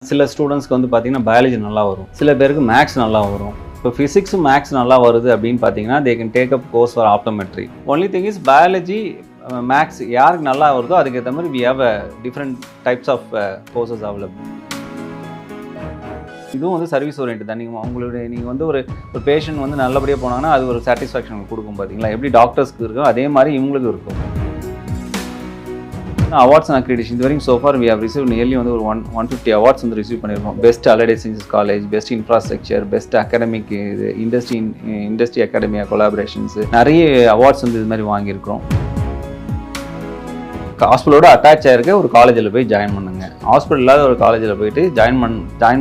சில ஸ்டூடெண்ட்ஸ்க்கு வந்து பார்த்தீங்கன்னா பயாலஜி நல்லா வரும், சில பேருக்கு மேக்ஸ் நல்லா வரும். இப்போ ஃபிசிக்ஸ் மேக்ஸ் நல்லா வருது அப்படின்னு பார்த்தீங்கன்னா they can take up course for optometry. Only thing is biology maths யாருக்கு நல்லா வருதோ அதுக்கேற்ற மாதிரி we have different types of courses available. இதுவும் வந்து சர்வீஸ் ஓரியன்ட் தான். நீங்கள் வந்து ஒரு பேஷண்ட் வந்து நல்லபடியாக போனாங்கன்னா அது ஒரு சாட்டிஸ்ஃபேக்ஷன் கொடுக்கும். பார்த்தீங்களா எப்படி டாக்டர்ஸ்க்கு இருக்கும் அதே மாதிரி இவங்களுக்கு இருக்கும். அவார்ட்ஸ் அண்ட் அக்ரிடேஷன் இது வரைக்கும் so far we have receive nearly வந்து ஒரு 150 அவார்ட்ஸ் வந்து ரிசீவ் பண்ணியிருக்கோம். Best allied sciences college, best infrastructure, best academic, இது இண்டஸ்ட்ரி அகாடமியா கொலாபரேஷன்ஸ், நிறைய அவார்ட்ஸ் வந்து இது மாதிரி வாங்கியிருக்கிறோம். ஹாஸ்பிட்டலோட அட்டாச் ஆகிருக்க ஒரு காலேஜில் போய் ஜாயின் பண்ணுங்க. ஹாஸ்பிட்டல் இல்லாத ஒரு காலேஜில் போயிட்டு ஜாயின்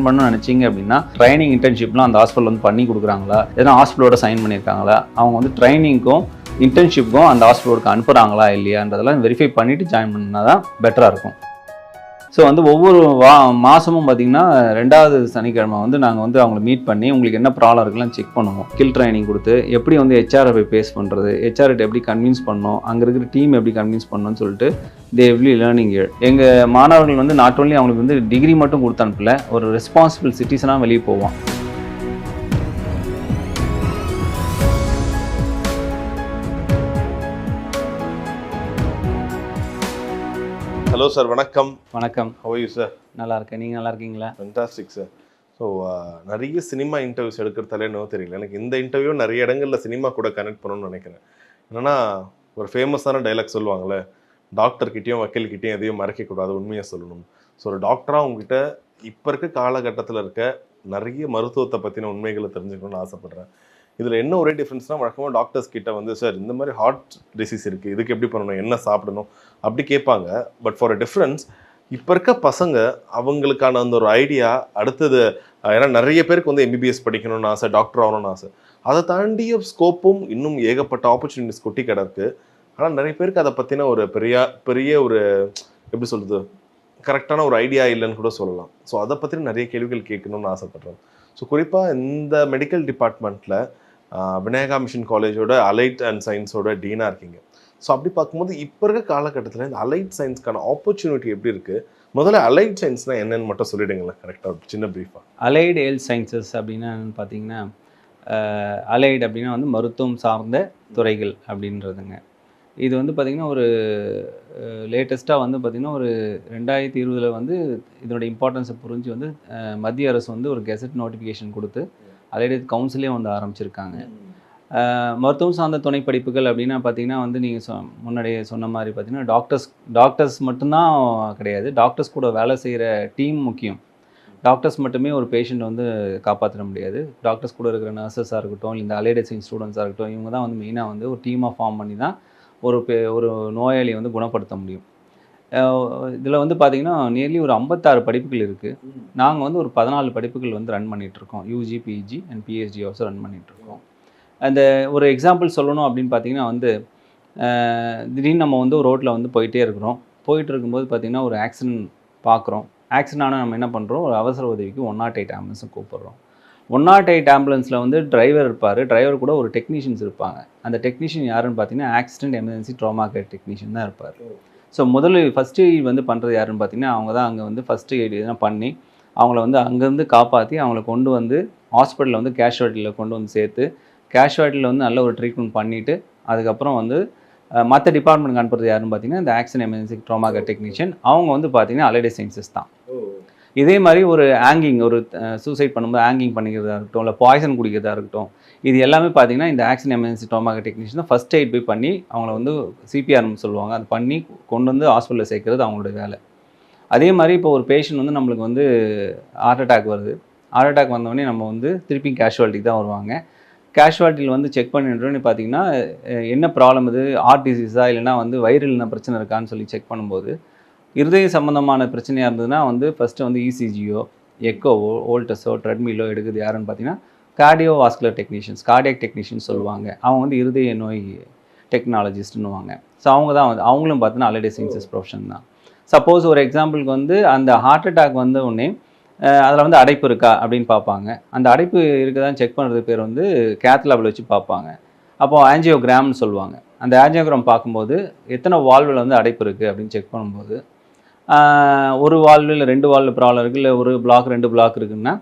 பண்ணணும்னு நினச்சிங்க அப்படின்னா ட்ரைனிங் இன்டர்ன்ஷிப்லாம் அந்த ஹாஸ்பிட்டல் வந்து பண்ணி கொடுக்குறாங்களா, எதனா ஹாஸ்பிட்டலோட சைன் பண்ணியிருக்காங்களா, அவங்க வந்து ட்ரைனிங்க்கும் இன்டர்ன்ஷிப்புக்கும் அந்த ஹாஸ்பிட்டலுக்கு அனுப்புகிறாங்களா இல்லையான்றதெல்லாம் வெரிஃபை பண்ணிவிட்டு ஜாயின் பண்ணால் தான் பெட்டராக இருக்கும். ஸோ வந்து ஒவ்வொரு மாதமும் பார்த்திங்கன்னா 2வது சனிக்கிழமை வந்து நாங்கள் வந்து அவங்களை மீட் பண்ணி உங்களுக்கு என்ன ப்ராப்ளம் இருக்குலாம் செக் பண்ணுவோம். ஸ்கில் ட்ரைனிங் கொடுத்து எப்படி வந்து ஹெச்ஆரை போய் பேஸ் பண்ணுறது, ஹெச்ஆர்கிட்ட எப்படி கன்வின்ஸ் பண்ணணும், அங்கே இருக்கிற டீம் எப்படி கன்வின்ஸ் பண்ணணும்னு சொல்லிட்டு தே எவ்ரி லேர்னிங் இயர். எங்கள் மாணவர்கள் வந்து நாட் ஓன்லி அவங்களுக்கு வந்து டிகிரி மட்டும் கொடுத்து அனுப்பல, ஒரு ரெஸ்பான்சிபிள் சிட்டிசனாக வெளியே போவோம். ஹலோ சார், வணக்கம். வணக்கம். How are you sir? நல்லா இருக்கேன், நீங்கள் நல்லா இருக்கீங்களா? Fantastic sir. ஸோ நிறைய சினிமா இன்டர்வியூஸ் எடுக்கிறதாலே என்னவோ தெரியல, எனக்கு இந்த இன்டர்வியூ நிறைய இடங்களில் சினிமா கூட கனெக்ட் பண்ணணும்னு நினைக்கிறேன். என்னென்னா ஒரு ஃபேமஸான டைலாக் சொல்லுவாங்களே, டாக்டர்கிட்டையும் வக்கீல்கிட்டையும் எதையும் மறைக்கக்கூடாது, உண்மையை சொல்லணும். ஸோ ஒரு டாக்டராக உங்ககிட்ட இப்போ இருக்க காலகட்டத்தில் இருக்க நிறைய மருத்துவத்தை பற்றின உண்மைகளை தெரிஞ்சுக்கணும்னு ஆசைப்பட்றேன். இதில் என்ன ஒரே டிஃப்ரென்ஸ்னால், வழக்கமாக டாக்டர்ஸ் கிட்ட வந்து சார் இந்த மாதிரி ஹார்ட் டிசீஸ் இருக்குது, இதுக்கு எப்படி பண்ணணும், என்ன சாப்பிடணும் அப்படி கேட்பாங்க. பட் ஃபார் அ டிஃப்ரென்ஸ், இப்போ இருக்க பசங்க அவங்களுக்கான அந்த ஒரு ஐடியா அடுத்தது, ஏன்னா நிறைய பேருக்கு வந்து எம்பிபிஎஸ் படிக்கணும்னு ஆசை, டாக்டர் ஆகணும்னு ஆசை, அதை தாண்டிய ஸ்கோப்பும் இன்னும் ஏகப்பட்ட ஆப்பர்ச்சுனிட்டிஸ் கொட்டி கிடக்கு. ஆனால் நிறைய பேருக்கு அதை பற்றின ஒரு பெரிய ஒரு எப்படி சொல்கிறது, கரெக்டான ஒரு ஐடியா இல்லைன்னு கூட சொல்லலாம். ஸோ அதை பற்றி நிறைய கேள்விகள் கேட்கணும்னு ஆசைப்பட்றேன். ஸோ குறிப்பாக இந்த மெடிக்கல் டிபார்ட்மெண்ட்டில் விநாயகா மிஷன் காலேஜோட அலைட் அண்ட் சயின்ஸோட டீனாக இருக்கீங்க. ஸோ அப்படி பார்க்கும்போது இப்போ இருக்க காலகட்டத்தில் இந்த அலைட் சயின்ஸ்க்கான ஆப்பர்ச்சுனிட்டி எப்படி இருக்குது? முதல்ல அலைட் சயின்ஸ்னால் என்னன்னு மட்டும் சொல்லிடுங்களேன் கரெக்டாக, ஒரு சின்ன ப்ரீஃபாக. அலைடு ஹெல்த் சயின்சஸ் அப்படின்னா என்னென்னு பார்த்தீங்கன்னா, அலைடு அப்படின்னா வந்து மருத்துவம் சார்ந்த துறைகள் அப்படின்றதுங்க. இது வந்து பார்த்திங்கன்னா ஒரு லேட்டஸ்ட்டாக வந்து பார்த்திங்கன்னா ஒரு 2020 வந்து இதனோட இம்பார்ட்டன்ஸை புரிஞ்சு வந்து மத்திய அரசு வந்து ஒரு கெசட் நோட்டிஃபிகேஷன் கொடுத்து அலைடு கவுன்சிலே வந்து ஆரம்பிச்சிருக்காங்க. மருத்துவம் சார்ந்த துணை படிப்புகள் அப்படின்னா பார்த்திங்கன்னா வந்து நீங்கள் முன்னாடியே சொன்ன மாதிரி பார்த்திங்கன்னா டாக்டர்ஸ் மட்டும்தான் கிடையாது, டாக்டர்ஸ் கூட வேலை செய்கிற டீம் முக்கியம். டாக்டர்ஸ் மட்டுமே ஒரு பேஷண்ட் வந்து காப்பாற்ற முடியாது. டாக்டர்ஸ் கூட இருக்கிற நர்சஸாக இருக்கட்டும், இந்த அலைடு சயின்ஸ் ஸ்டூடெண்ட்ஸாக இருக்கட்டும், இவங்க தான் வந்து மெயினாக வந்து ஒரு டீமாக ஃபார்ம் பண்ணி தான் ஒரு நோயாளியை வந்து குணப்படுத்த முடியும். இதில் வந்து பார்த்திங்கன்னா நியர்லி ஒரு 56 படிப்புகள் இருக்குது. நாங்கள் வந்து ஒரு 14 படிப்புகள் வந்து ரன் பண்ணிகிட்ருக்கோம். UG, PG and PhD also run பண்ணிகிட்ருக்கோம். அந்த ஒரு எக்ஸாம்பிள் சொல்லணும் அப்படின்னு பார்த்திங்கன்னா வந்து திடீர்னு நம்ம வந்து ஒரு ரோட்டில் வந்து போயிட்டே இருக்கும்போது பார்த்திங்கன்னா ஒரு ஆக்சிடென்ட் பார்க்குறோம். ஆக்சிடென்ட் ஆனால் நம்ம என்ன பண்ணுறோம், ஒரு அவசர உதவிக்கு 108 ஆம்புலன்ஸை கூப்பிட்றோம். 108 ஆம்புலன்ஸில் வந்து டிரைவர் இருப்பார், டிரைவர் கூட ஒரு டெக்னீஷியன்ஸ் இருப்பாங்க. அந்த டெக்னீஷியன் யாருன்னு பார்த்தீங்கன்னா accident emergency drama care technician தான் இருப்பார். ஸோ ஃபஸ்ட்டு எய்ட் வந்து பண்ணுறது யாருன்னு பார்த்தீங்கன்னா அவங்க தான். அங்கே வந்து ஃபஸ்ட்டு எய்ட் எதனா பண்ணி அவங்கள வந்து அங்கேருந்து காப்பாற்றி அவங்கள கொண்டு வந்து ஹாஸ்பிட்டலில் வந்து கேஷுவாலிட்டியில் கொண்டு வந்து சேர்த்து கேஷுவாலிட்டியில் வந்து நல்ல ஒரு ட்ரீட்மெண்ட் பண்ணிவிட்டு அதுக்கப்புறம் வந்து மற்ற டிபார்ட்மெண்ட்டுக்கு அனுப்புறது யாருன்னு பார்த்தீங்கன்னா இந்த accident emergency drama care technician. அவங்க வந்து பார்த்தீங்கன்னா அலைடு சயின்சஸ் தான். இதே மாதிரி ஒரு ஒரு சூசைட் பண்ணும்போது ஆங்கிங் பண்ணிக்கிறதா இருக்கட்டும், இல்லை பாய்சன் குடிக்கிறதா இருக்கட்டும், இது எல்லாமே பார்த்தீங்கன்னா இந்த accident emergency drama care technician தான் ஃபஸ்ட் எய்ட் போய் பண்ணி அவங்கள வந்து சிபிஆர்னு சொல்லுவாங்க, அது பண்ணி கொண்டு வந்து ஹாஸ்பிட்டலில் சேர்க்கறது அவங்களோட வேலை. அதே மாதிரி இப்போ ஒரு பேஷண்ட் வந்து நம்மளுக்கு வந்து ஹார்ட் அட்டாக் வருது. ஹார்ட் அட்டாக் வந்தோடனே நம்ம வந்து திருப்பி கேஷுவாலிட்டிக்கு தான் வருவாங்க. கேஷுவாலிட்டியில் வந்து செக் பண்ணிட்டோன்னு பார்த்தீங்கன்னா என்ன ப்ராப்ளம், இது ஹார்ட் டிசீஸா இல்லைனா வந்து வயிறில் என்ன பிரச்சனை இருக்கான்னு சொல்லி செக் பண்ணும்போது இருதய சம்மந்தமான பிரச்சனையாக இருந்ததுன்னா வந்து ஃபஸ்ட்டு வந்து இசிஜியோ, எக்கோவோ, ஓல்டஸோ, ட்ரெட்மிலோ எடுக்குது யாருன்னு பார்த்தீங்கன்னா cardio vascular technicians, cardiac technicians சொல்லுவாங்க. அவங்க வந்து இருதய நோய் டெக்னாலஜிஸ்ட்னுவாங்க. ஸோ அவங்க தான் வந்து அவங்களும் பார்த்தீங்கன்னா அலைடு சயின்சஸ் ப்ரொஃபஷன் தான். சப்போஸ் ஒரு எக்ஸாம்பிளுக்கு வந்து அந்த ஹார்ட் அட்டாக் வந்த உடனே அதில் வந்து அடைப்பு இருக்கா அப்படின்னு பார்ப்பாங்க. அந்த அடைப்பு இருக்குதான்னு செக் பண்ணுறது பேர் வந்து கேத்லாபில் வச்சு பார்ப்பாங்க. அப்போது ஆஞ்சியோகிராம்னு சொல்லுவாங்க. அந்த ஆஞ்சியோகிராம் பார்க்கும்போது எத்தனை வால்வில் வந்து அடைப்பு இருக்குது அப்படின்னு செக் பண்ணும்போது ஒரு வால்வு இல்லை 2 வால்வு ப்ராப்ளம் இருக்குது, இல்லை ஒரு பிளாக் 2 பிளாக் இருக்குன்னா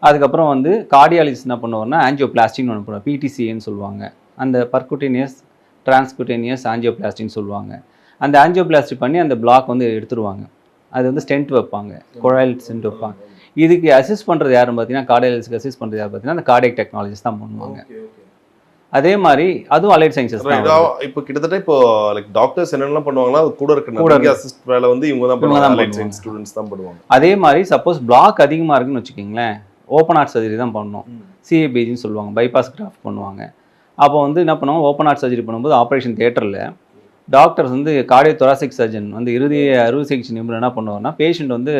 அதுக்கப்புறம் வந்து கார்டியாலஜிஸ்ட் என்ன பண்ணுவார்னா ஆஞ்சியோபிளாஸ்டின்னு ஒன்று பண்ணுவாங்க, பிடிசிஏன்னு சொல்லுவாங்க. அந்த பர்குட்டேனியஸ் டிரான்ஸ்குட்டேனியஸ் ஆஞ்சியோபிளாஸ்டின்னு சொல்லுவாங்க. அந்த ஆஞ்சியோபிளாஸ்டி பண்ணி அந்த பிளாக் வந்து எடுத்துருவாங்க. அது வந்து ஸ்டென்ட் வைப்பாங்க, குழாயில் ஸ்டென்ட் வைப்பாங்க. இதுக்கு அசிஸ்ட் பண்ணுறது யாருன்னு பார்த்தீங்கன்னா, கார்டியாலஜிஸ்ட்க்கு அசிஸ்ட் பண்ணுறது யார் பார்த்தீங்கன்னா அந்த கார்டியக் டெக்னாலஜிஸ்ட் தான் பண்ணுவாங்க. அதே மாதிரி அதுவும் அலைட் சயின்சஸ் தான். இப்போ கிட்டத்தட்ட இப்போ லைக் டாக்டர்ஸ் என்னெல்லாம் பண்ணுவாங்கன்னா அது கூட இருக்க அசிஸ்ட் வேலை வந்து இவங்க தான் பண்ணுவாங்க, அலைட் சயின்ஸ் ஸ்டூடெண்ட்ஸ் தான் பண்ணுவாங்க. அதே மாதிரி சப்போஸ் பிளாக் அதிகமாக இருக்குன்னு வச்சுக்கிங்களேன், ஓப்பன் ஹார்ட் சர்ஜரி தான் பண்ணணும், சிஏபிஜின்னு சொல்லுவாங்க, பைபாஸ் கிராஃப்ட் பண்ணுவாங்க. அப்போ வந்து என்ன பண்ணுவாங்க, ஓப்பன் ஹார்ட் சர்ஜரி பண்ணும்போது ஆப்ரேஷன் தியேட்டரில் டாக்டர்ஸ் வந்து கார்டியோ தொராசிக் சர்ஜன் வந்து இறுதி அறுவை சிகிச்சை நிபுணர் என்ன பண்ணுவார்னா பேஷண்ட் வந்து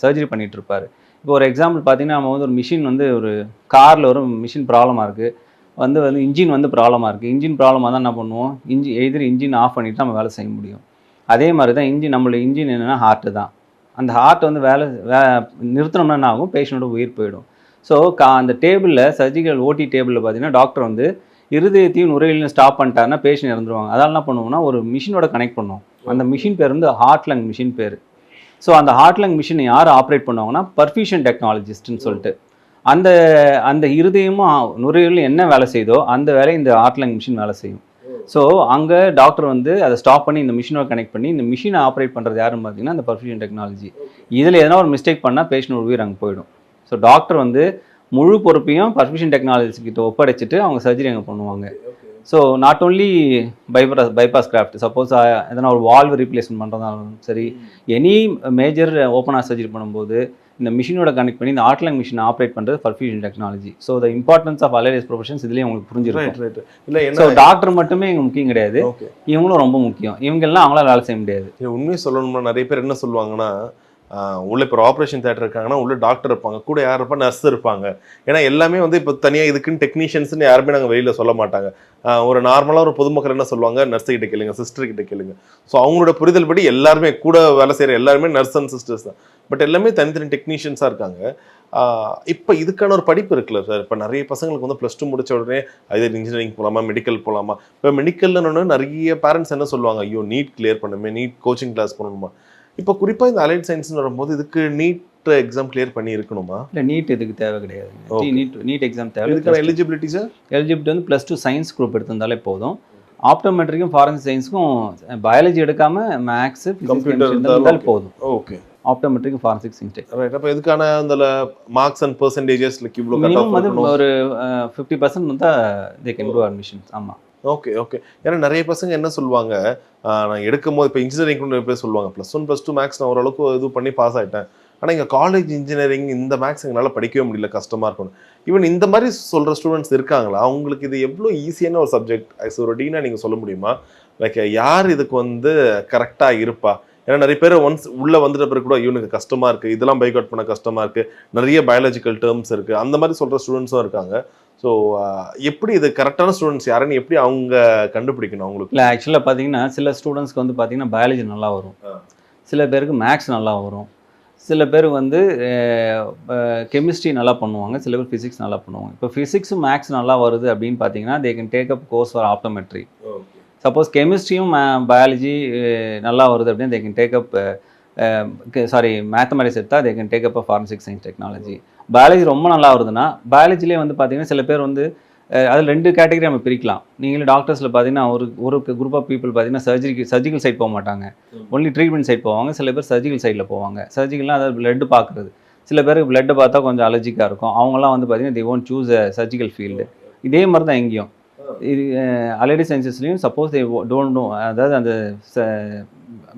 சர்ஜரி பண்ணிட்டு இருப்பார். இப்போ ஒரு எக்ஸாம்பிள் பார்த்தீங்கன்னா, நம்ம வந்து ஒரு மிஷின் வந்து ஒரு காரில் ஒரு மிஷின் ப்ராப்ளமாக இருக்குது, வந்து இன்ஜின் வந்து ப்ராப்ளமாக இருக்குது. இன்ஜின் ப்ராப்ளமாக தான் என்ன பண்ணுவோம், எதிர் இன்ஜின் ஆஃப் பண்ணிவிட்டு நம்ம வேலை செய்ய முடியும். அதே மாதிரி தான் நம்மளோட இன்ஜின் என்னென்னா ஹார்ட்டு தான். அந்த ஹார்ட் வந்து நிறுத்தணும்னா என்ன ஆகும், பேஷண்ட்டோட உயிர் போயிடும். ஸோ அந்த டேபிளில் சர்ஜிக்கல் ஓடி டேபிளில் பார்த்தீங்கன்னா டாக்டர் வந்து இருதயத்தையும் நுரையீரலையும் ஸ்டாப் பண்ணிட்டாருன்னா பேஷண்ட் இறந்துருவாங்க. அதனால் என்ன பண்ணுவோம்னா ஒரு மிஷினோட கனெக்ட் பண்ணுவோம். அந்த மிஷின் பேர் வந்து ஹார்ட் லங் மிஷின் பேர். ஸோ அந்த ஹார்ட் லங் மிஷினை யார் ஆப்ரேட் பண்ணுவாங்கன்னா பர்ஃபியூஷன் டெக்னாலஜிஸ்ட்னு சொல்லிட்டு அந்த அந்த இருதயமும் நுரையீரலும் என்ன வேலை செய்தோ அந்த வேலையை இந்த ஹார்ட் லங் மிஷின் வேலை செய்யும். ஸோ அங்கே டாக்டர் வந்து அதை ஸ்டாப் பண்ணி இந்த மிஷினோட கனெக்ட் பண்ணி இந்த மிஷினை ஆப்ரேட் பண்ணுறது யாருன்னு பார்த்தீங்கன்னா அந்த பர்ஃபியூஷன் டெக்னாலஜி. இதில் எதனா ஒரு மிஸ்டேக் பண்ணால் பேஷண்ட் உயிர் அங்கே போயிடும். ஸோ டாக்டர் வந்து முழு பொறுப்பையும் பர்ஃபியூஷன் டெக்னாலஜி கிட்ட ஒப்படைச்சிட்டு அவங்க சர்ஜரி அங்கே பண்ணுவாங்க. So not only bypass graft, suppose எதனா ஒரு வால்வ் ரீப்ளேஸ்மெண்ட் பண்ணுறதாலும் சரி, any major open heart surgery பண்ணும்போது இந்த மிஷினோட கனெக்ட் பண்ணி இந்த ஹார்ட் லங் மிஷினை ஆப்ரேட் பண்ணுறது perfusion technology. So the importance of allied professions இதுலேயே உங்களுக்கு புரிஞ்சிருக்கும். இல்லை ஸோ டாக்டர் மட்டுமே இங்கே முக்கியம் கிடையாது, இவங்களும் ரொம்ப முக்கியம். இவங்கெல்லாம் அவங்களால வேலை செய்ய முடியாது. உண்மையை சொல்லணும்னா நிறைய பேர் என்ன சொல்லுவாங்கன்னா, உள்ள இப்போ ஆப்ரேஷன் தேட்டர் இருக்காங்கன்னா உள்ள டாக்டர் இருப்பாங்க, கூட யார் இருப்பா, நர்ஸ் இருப்பாங்க. ஏன்னா எல்லாமே வந்து இப்போ தனியாக இதுக்குன்னு டெக்னீஷியன்ஸ்னு யாருமே நாங்கள் வெளியில் சொல்ல மாட்டாங்க. ஒரு நார்மலாக ஒரு பொதுமக்கள் என்ன சொல்லுவாங்க, நர்ஸு கிட்ட கேளுங்க, சிஸ்டர் கிட்ட கேளுங்க. ஸோ அவங்களோட புரிதல் படி எல்லாருமே கூட வேலை செய்கிற எல்லாருமே நர்ஸ் அண்ட் சிஸ்டர்ஸ் தான். பட் எல்லாமே தனித்தனி டெக்னீஷியன்ஸாக இருக்காங்க. இப்போ இதுக்கான ஒரு படிப்பு இருக்குல்ல சார். இப்போ நிறைய பசங்களுக்கு வந்து +2 முடிச்ச உடனே இது இன்ஜினியரிங் போகலாமா, மெடிக்கல் போகலாமா. இப்போ மெடிக்கல்னு நிறைய பேரண்ட்ஸ் என்ன சொல்லுவாங்க, ஐயோ நீட் கிளியர் பண்ணுமே, நீட் கோச்சிங் கிளாஸ் போகணுமா. இப்போ குறிப்பாக இந்த அலைட் சயின்ஸ்னு வரும்போது இதுக்கு நீட் எக்ஸாம் கிளியர் பண்ணி இருக்கணுமா? இல்லை, நீட் இதுக்கு தேவை கிடையாது. நீட் எக்ஸாம் தேவை. இதுக்கான எலிஜிபிலிட்டி சார்? எலிஜிபிலிட்டி வந்து +2 சயின்ஸ் குரூப் எடுத்திருந்தாலே போதும். ஆப்டோமெட்ரிக்கும் ஃபாரன்சிக் சயின்ஸுக்கும் பயாலஜி எடுக்காம மேக்ஸ் கம்ப்யூட்டர் இருந்தாலும் போதும். ஓகே. ஆப்டோமெட்ரிக்கும் ஃபாரன்சிக் சயின்ஸ். ரைட். அப்போ இதுக்கான அந்த மார்க்ஸ் அண்ட் பெர்சன்டேஜஸ் இவ்வளோ மினிமம் வந்து ஒரு 50% வந்தால் தே கேன் டூ அட்மிஷன்ஸ். ஆமாம். Okay okay. ஏன்னா நிறைய பசங்க என்ன சொல்லுவாங்க, நான் எடுக்கும் போது இப்போ இன்ஜினியரிங் நிறைய பேர் சொல்லுவாங்க +1 +2 மேக்ஸ் நான் ஓரளவுக்கு இது பண்ணி பாஸ் ஆகிட்டேன், ஆனால் இங்கே காலேஜ் இன்ஜினியரிங் இந்த மேக்ஸ் எங்களால் படிக்கவே முடியல, கஷ்டமாக இருக்கணும். ஈவன் இந்த மாதிரி சொல்கிற ஸ்டூடெண்ட்ஸ் இருக்காங்களா? அவங்களுக்கு இது எவ்வளோ ஈஸியான ஒரு சப்ஜெக்ட் ஒரு டீனாக நீங்கள் சொல்ல முடியுமா? லைக் யார் இதுக்கு வந்து கரெக்டாக இருப்பா? ஏன்னா நிறைய பேர் ஒன்ஸ் உள்ளே வந்துட்ட பிறகு கூட இவனுக்கு கஷ்டமாக இருக்குது, இதெல்லாம் பைக் அவுட் பண்ண கஷ்டமாக இருக்குது, நிறைய பயாலஜிக்கல் டேர்ம்ஸ் இருக்குது, அந்த மாதிரி சொல்கிற ஸ்டூடெண்ட்ஸும் இருக்காங்க. ஸோ எப்படி இது கரெக்டான ஸ்டூடெண்ட்ஸ் யாருன்னு எப்படி அவங்க கண்டுபிடிக்கணும் அவங்களுக்கு? இல்லை, ஆக்சுவலாக பார்த்தீங்கன்னா சில ஸ்டூடெண்ட்ஸ்க்கு வந்து பார்த்தீங்கன்னா பயாலஜி நல்லா வரும், சில பேருக்கு மேக்ஸ் நல்லா வரும், சில பேர் வந்து கெமிஸ்ட்ரி நல்லா பண்ணுவாங்க, சில பேர் ஃபிசிக்ஸ் நல்லா பண்ணுவாங்க. இப்போ ஃபிசிக்ஸும் மேக்ஸ் நல்லா வருது அப்படின்னு பார்த்தீங்கன்னா they can take up course for optometry. Suppose கெமிஸ்ட்ரியும் பயாலஜி நல்லா வருது அப்படின்னு தே கேன் டேக் அப் மேத்தமெட்டிக்ஸ் எடுத்தால் they can take up forensic science technology. Biology ரொம்ப நல்லா வருதுன்னா பயாலஜிலே வந்து பார்த்தீங்கன்னா சில பேர் வந்து அதில் 2 கேட்டகரி நம்ம பிரிக்கலாம். நீங்களும் டாக்டர்ஸில் பார்த்தீங்கன்னா ஒரு குரூப் ஆஃப் பீப்புள் பார்த்தீங்கன்னா சர்ஜிக்கல் சைட் போக மாட்டாங்க, ஒன்லி ட்ரீட்மெண்ட் சைட் போவாங்க. சில பேர் சர்ஜிக்கல் சைடில் போவாங்க. சர்ஜிக்கல்னால் அதாவது பிளட் பார்க்குறது. சில பேருக்கு பிளட்டை பார்த்தா கொஞ்சம் அலர்ஜிக்காக இருக்கும், அவங்களாம் வந்து பார்த்தீங்கன்னா they won't choose a surgical field. இதே மாதிரி தான் எங்கேயும் இது அலைடு சயின்சஸ்லையும் சப்போஸ் தே டோன்ட் நோ, அதாவது அந்த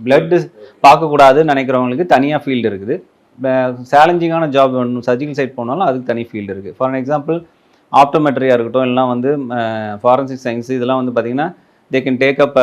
பிளட்டு பார்க்கக்கூடாதுன்னு நினைக்கிறவங்களுக்கு தனியாக ஃபீல்டு இருக்குது. சேலஞ்சிங்கான ஜாப் வேணும், சர்ஜிக்கல் சைட் போனாலும் அதுக்கு தனி ஃபீல்டு இருக்குது. ஃபார் எக்ஸாம்பிள் ஆப்டோமெட்ரியாக இருக்கட்டும், இல்லைனா வந்து ஃபாரன்சிக் சயின்ஸ், இதெல்லாம் வந்து பார்த்திங்கன்னா தே கேன் டேக் அப்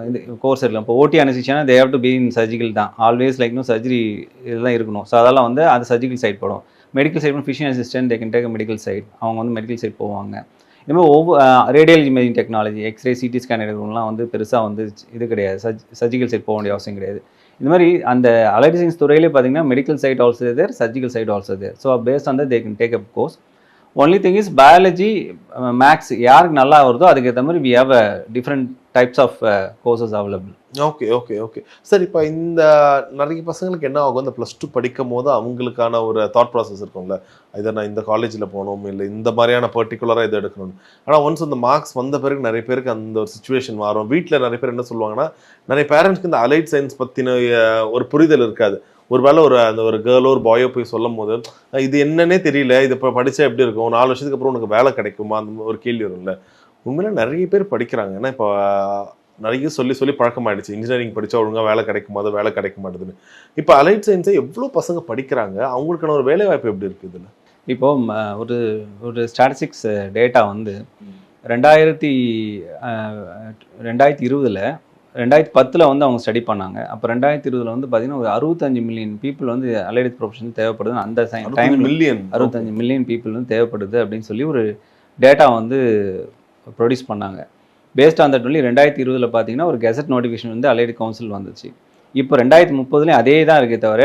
இது கோர்ஸ் இருக்கலாம். இப்போ ஓடி அனஸ்தீசியானா they have to be in surgical தான் ஆல்வேஸ், லைக் நோ சர்ஜரி இதெல்லாம் இருக்கணும். ஸோ அதெல்லாம் வந்து அது சர்ஜிக்கல் சைட் போடும். Medical side physician assistant they can take medical side, அவங்க வந்து மெடிக்கல் சைட் போவாங்க. இதுமாதிரி radiology imaging technology, X ray, CT scan எடுக்கிறவங்கலாம் வந்து பெருசாக வந்து இது கிடையாது, சர்ஜிக்கல் சைட் போக வேண்டிய அவசியம் கிடையாது. இந்த மாதிரி அந்த அலைடு சயின்ஸ் துறையிலே பார்த்தீங்கன்னா medical side also there, surgical side also there. So based on that they can take up course. Only thing is biology maths யாருக்கு நல்லா வருதோ அதுக்கேற்ற மாதிரி we have a different types of courses available. Okay okay okay sir. இப்போ இந்த நிறைய பசங்களுக்கு என்ன ஆகும், இந்த +2 படிக்கும் போது அவங்களுக்கான ஒரு தாட் ப்ராசஸ் இருக்கும்ல, இதை நான் இந்த காலேஜில் போகணும் இல்லை இந்த மாதிரியான பர்டிகுலராக இதை எடுக்கணும். ஆனால் ஒன்ஸ் அந்த மார்க்ஸ் வந்த பிறகு நிறைய பேருக்கு அந்த ஒரு சுச்சுவேஷன் வரும். வீட்டில் நிறைய பேர் என்ன சொல்லுவாங்கன்னா, நிறைய பேரண்ட்ஸ்க்கு இந்த அலைட் சயின்ஸ் பற்றின ஒரு புரிதல் இருக்காது. ஒருவேளை அந்த ஒரு கேர்ளோ ஒரு பாயோ போய் சொல்லும் போது இது என்னன்னே தெரியல, இது இப்போ படித்தா எப்படி இருக்கும், 4 வருஷத்துக்கு அப்புறம் உனக்கு வேலை கிடைக்குமா, அந்த ஒரு கேள்வி வரும்ல. உண்மையில நிறைய பேர் படிக்கிறாங்க. ஏன்னா இப்போ நிறைய சொல்லி பழக்கமாயிடுச்சு, இன்ஜினியரிங் படித்தா ஒழுங்காக வேலை கிடைக்குமா, அது வேலை கிடைக்க மாட்டேதுன்னு. இப்போ அலைட் சயின்ஸை எவ்வளோ பசங்க படிக்கிறாங்க, அவங்களுக்கான ஒரு வேலை வாய்ப்பு எப்படி இருக்குது இதில்? இப்போ ஒரு ஒரு ஸ்டாட்டிஸ்டிக்ஸ் டேட்டா வந்து 2020ல் 2010 வந்து அவங்க ஸ்டடி பண்ணாங்க. அப்போ 2020 வந்து பார்த்தீங்கன்னா ஒரு 65 மில்லியன் பீப்புள் வந்து அலைட் ப்ரொஃபஷன் தேவைப்படுது. அந்த டைம் மில்லியன் 65 மில்லியன் பீப்புள் வந்து தேவைப்படுது அப்படின்னு சொல்லி ஒரு டேட்டா வந்து ப்ரொடியூஸ் பண்ணாங்க. பேஸ்ட் ஆன் தட் ஒன்லி 2020 பார்த்தீங்கன்னா ஒரு கெசட் நோட்டிஃபிகேஷன் வந்து அலைட் கவுன்சில் வந்துச்சு. இப்போ 2030 அதே தான் இருக்கே தவிர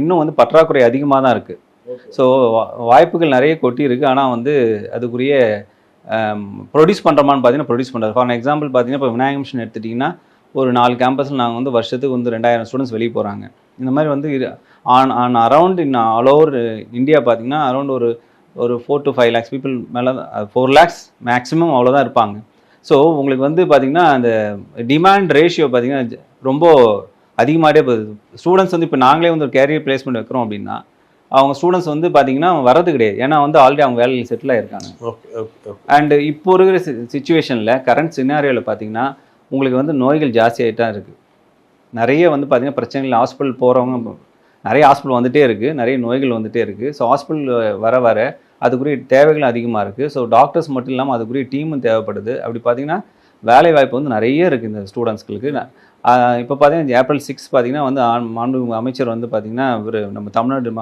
இன்னும் வந்து பற்றாக்குறை அதிகமாக தான் இருக்குது. ஸோ வாய்ப்புகள் நிறைய கொட்டி இருக்குது. ஆனால் வந்து அதுக்குரிய ப்ரொடியூஸ் பண்ணுறோமான்னு பார்த்தீங்கன்னா ப்ரொடியூஸ் பண்ணுறது. ஃபார் எக்ஸாம்பிள் பார்த்தீங்கன்னா இப்போ விநாயகம் மிஷன் எடுத்துட்டிங்கன்னா ஒரு 4 கேம்பஸில் நாங்கள் வந்து வருஷத்துக்கு வந்து 2000 ஸ்டூடெண்ட்ஸ் வெளியே போகிறாங்க. இந்த மாதிரி வந்து on around all over India பார்த்தீங்கன்னா அரௌண்ட் ஒரு 4 to 5 lakhs பீப்புள் மேலே 4 lakhs மேக்ஸிமம் அவ்வளோதான் இருப்பாங்க. ஸோ உங்களுக்கு வந்து பார்த்திங்கன்னா அந்த டிமாண்ட் ரேஷியோ பார்த்திங்கன்னா ரொம்ப அதிகமாகிட்டே போகுது. ஸ்டூடெண்ட்ஸ் வந்து இப்போ நாங்களே வந்து ஒரு கேரியர் பிளேஸ்மெண்ட் வைக்கிறோம் அப்படின்னா அவங்க ஸ்டூடெண்ட்ஸ் வந்து பார்த்திங்கன்னா வரது கிடையாது. ஏன்னா வந்து ஆல்ரெடி அவங்க வேலையில் செட்டில் ஆகிருக்காங்க. அண்டு இப்போ இருக்கிற சிச்சுவேஷனில் கரண்ட் சினாரியோவில் பார்த்திங்கன்னா உங்களுக்கு வந்து நோய்கள் ஜாஸ்தியாகிட்டு தான் இருக்குது. நிறைய வந்து பார்த்திங்கன்னா பிரச்சனைகள் ஹாஸ்பிட்டல் போகிறவங்க நிறைய ஹாஸ்பிட்டல் வந்துகிட்டே இருக்குது, நிறைய நோய்கள் வந்துகிட்டே இருக்குது. ஸோ ஹாஸ்பிட்டல் வர அதுக்குரிய தேவைகளும் அதிகமாக இருக்குது. ஸோ டாக்டர்ஸ் மட்டும் இல்லாமல் அதுக்குரிய டீமும் தேவைப்படுது. அப்படி பார்த்திங்கன்னா வேலை வாய்ப்பு வந்து நிறைய இருக்குது இந்த ஸ்டூடெண்ட்ஸ்களுக்கு. இப்போ பார்த்தீங்கன்னா April 6 பார்த்தீங்கன்னா வந்து மாண்புமிகு அமைச்சர் வந்து பார்த்திங்கன்னா நம்ம தமிழ்நாடு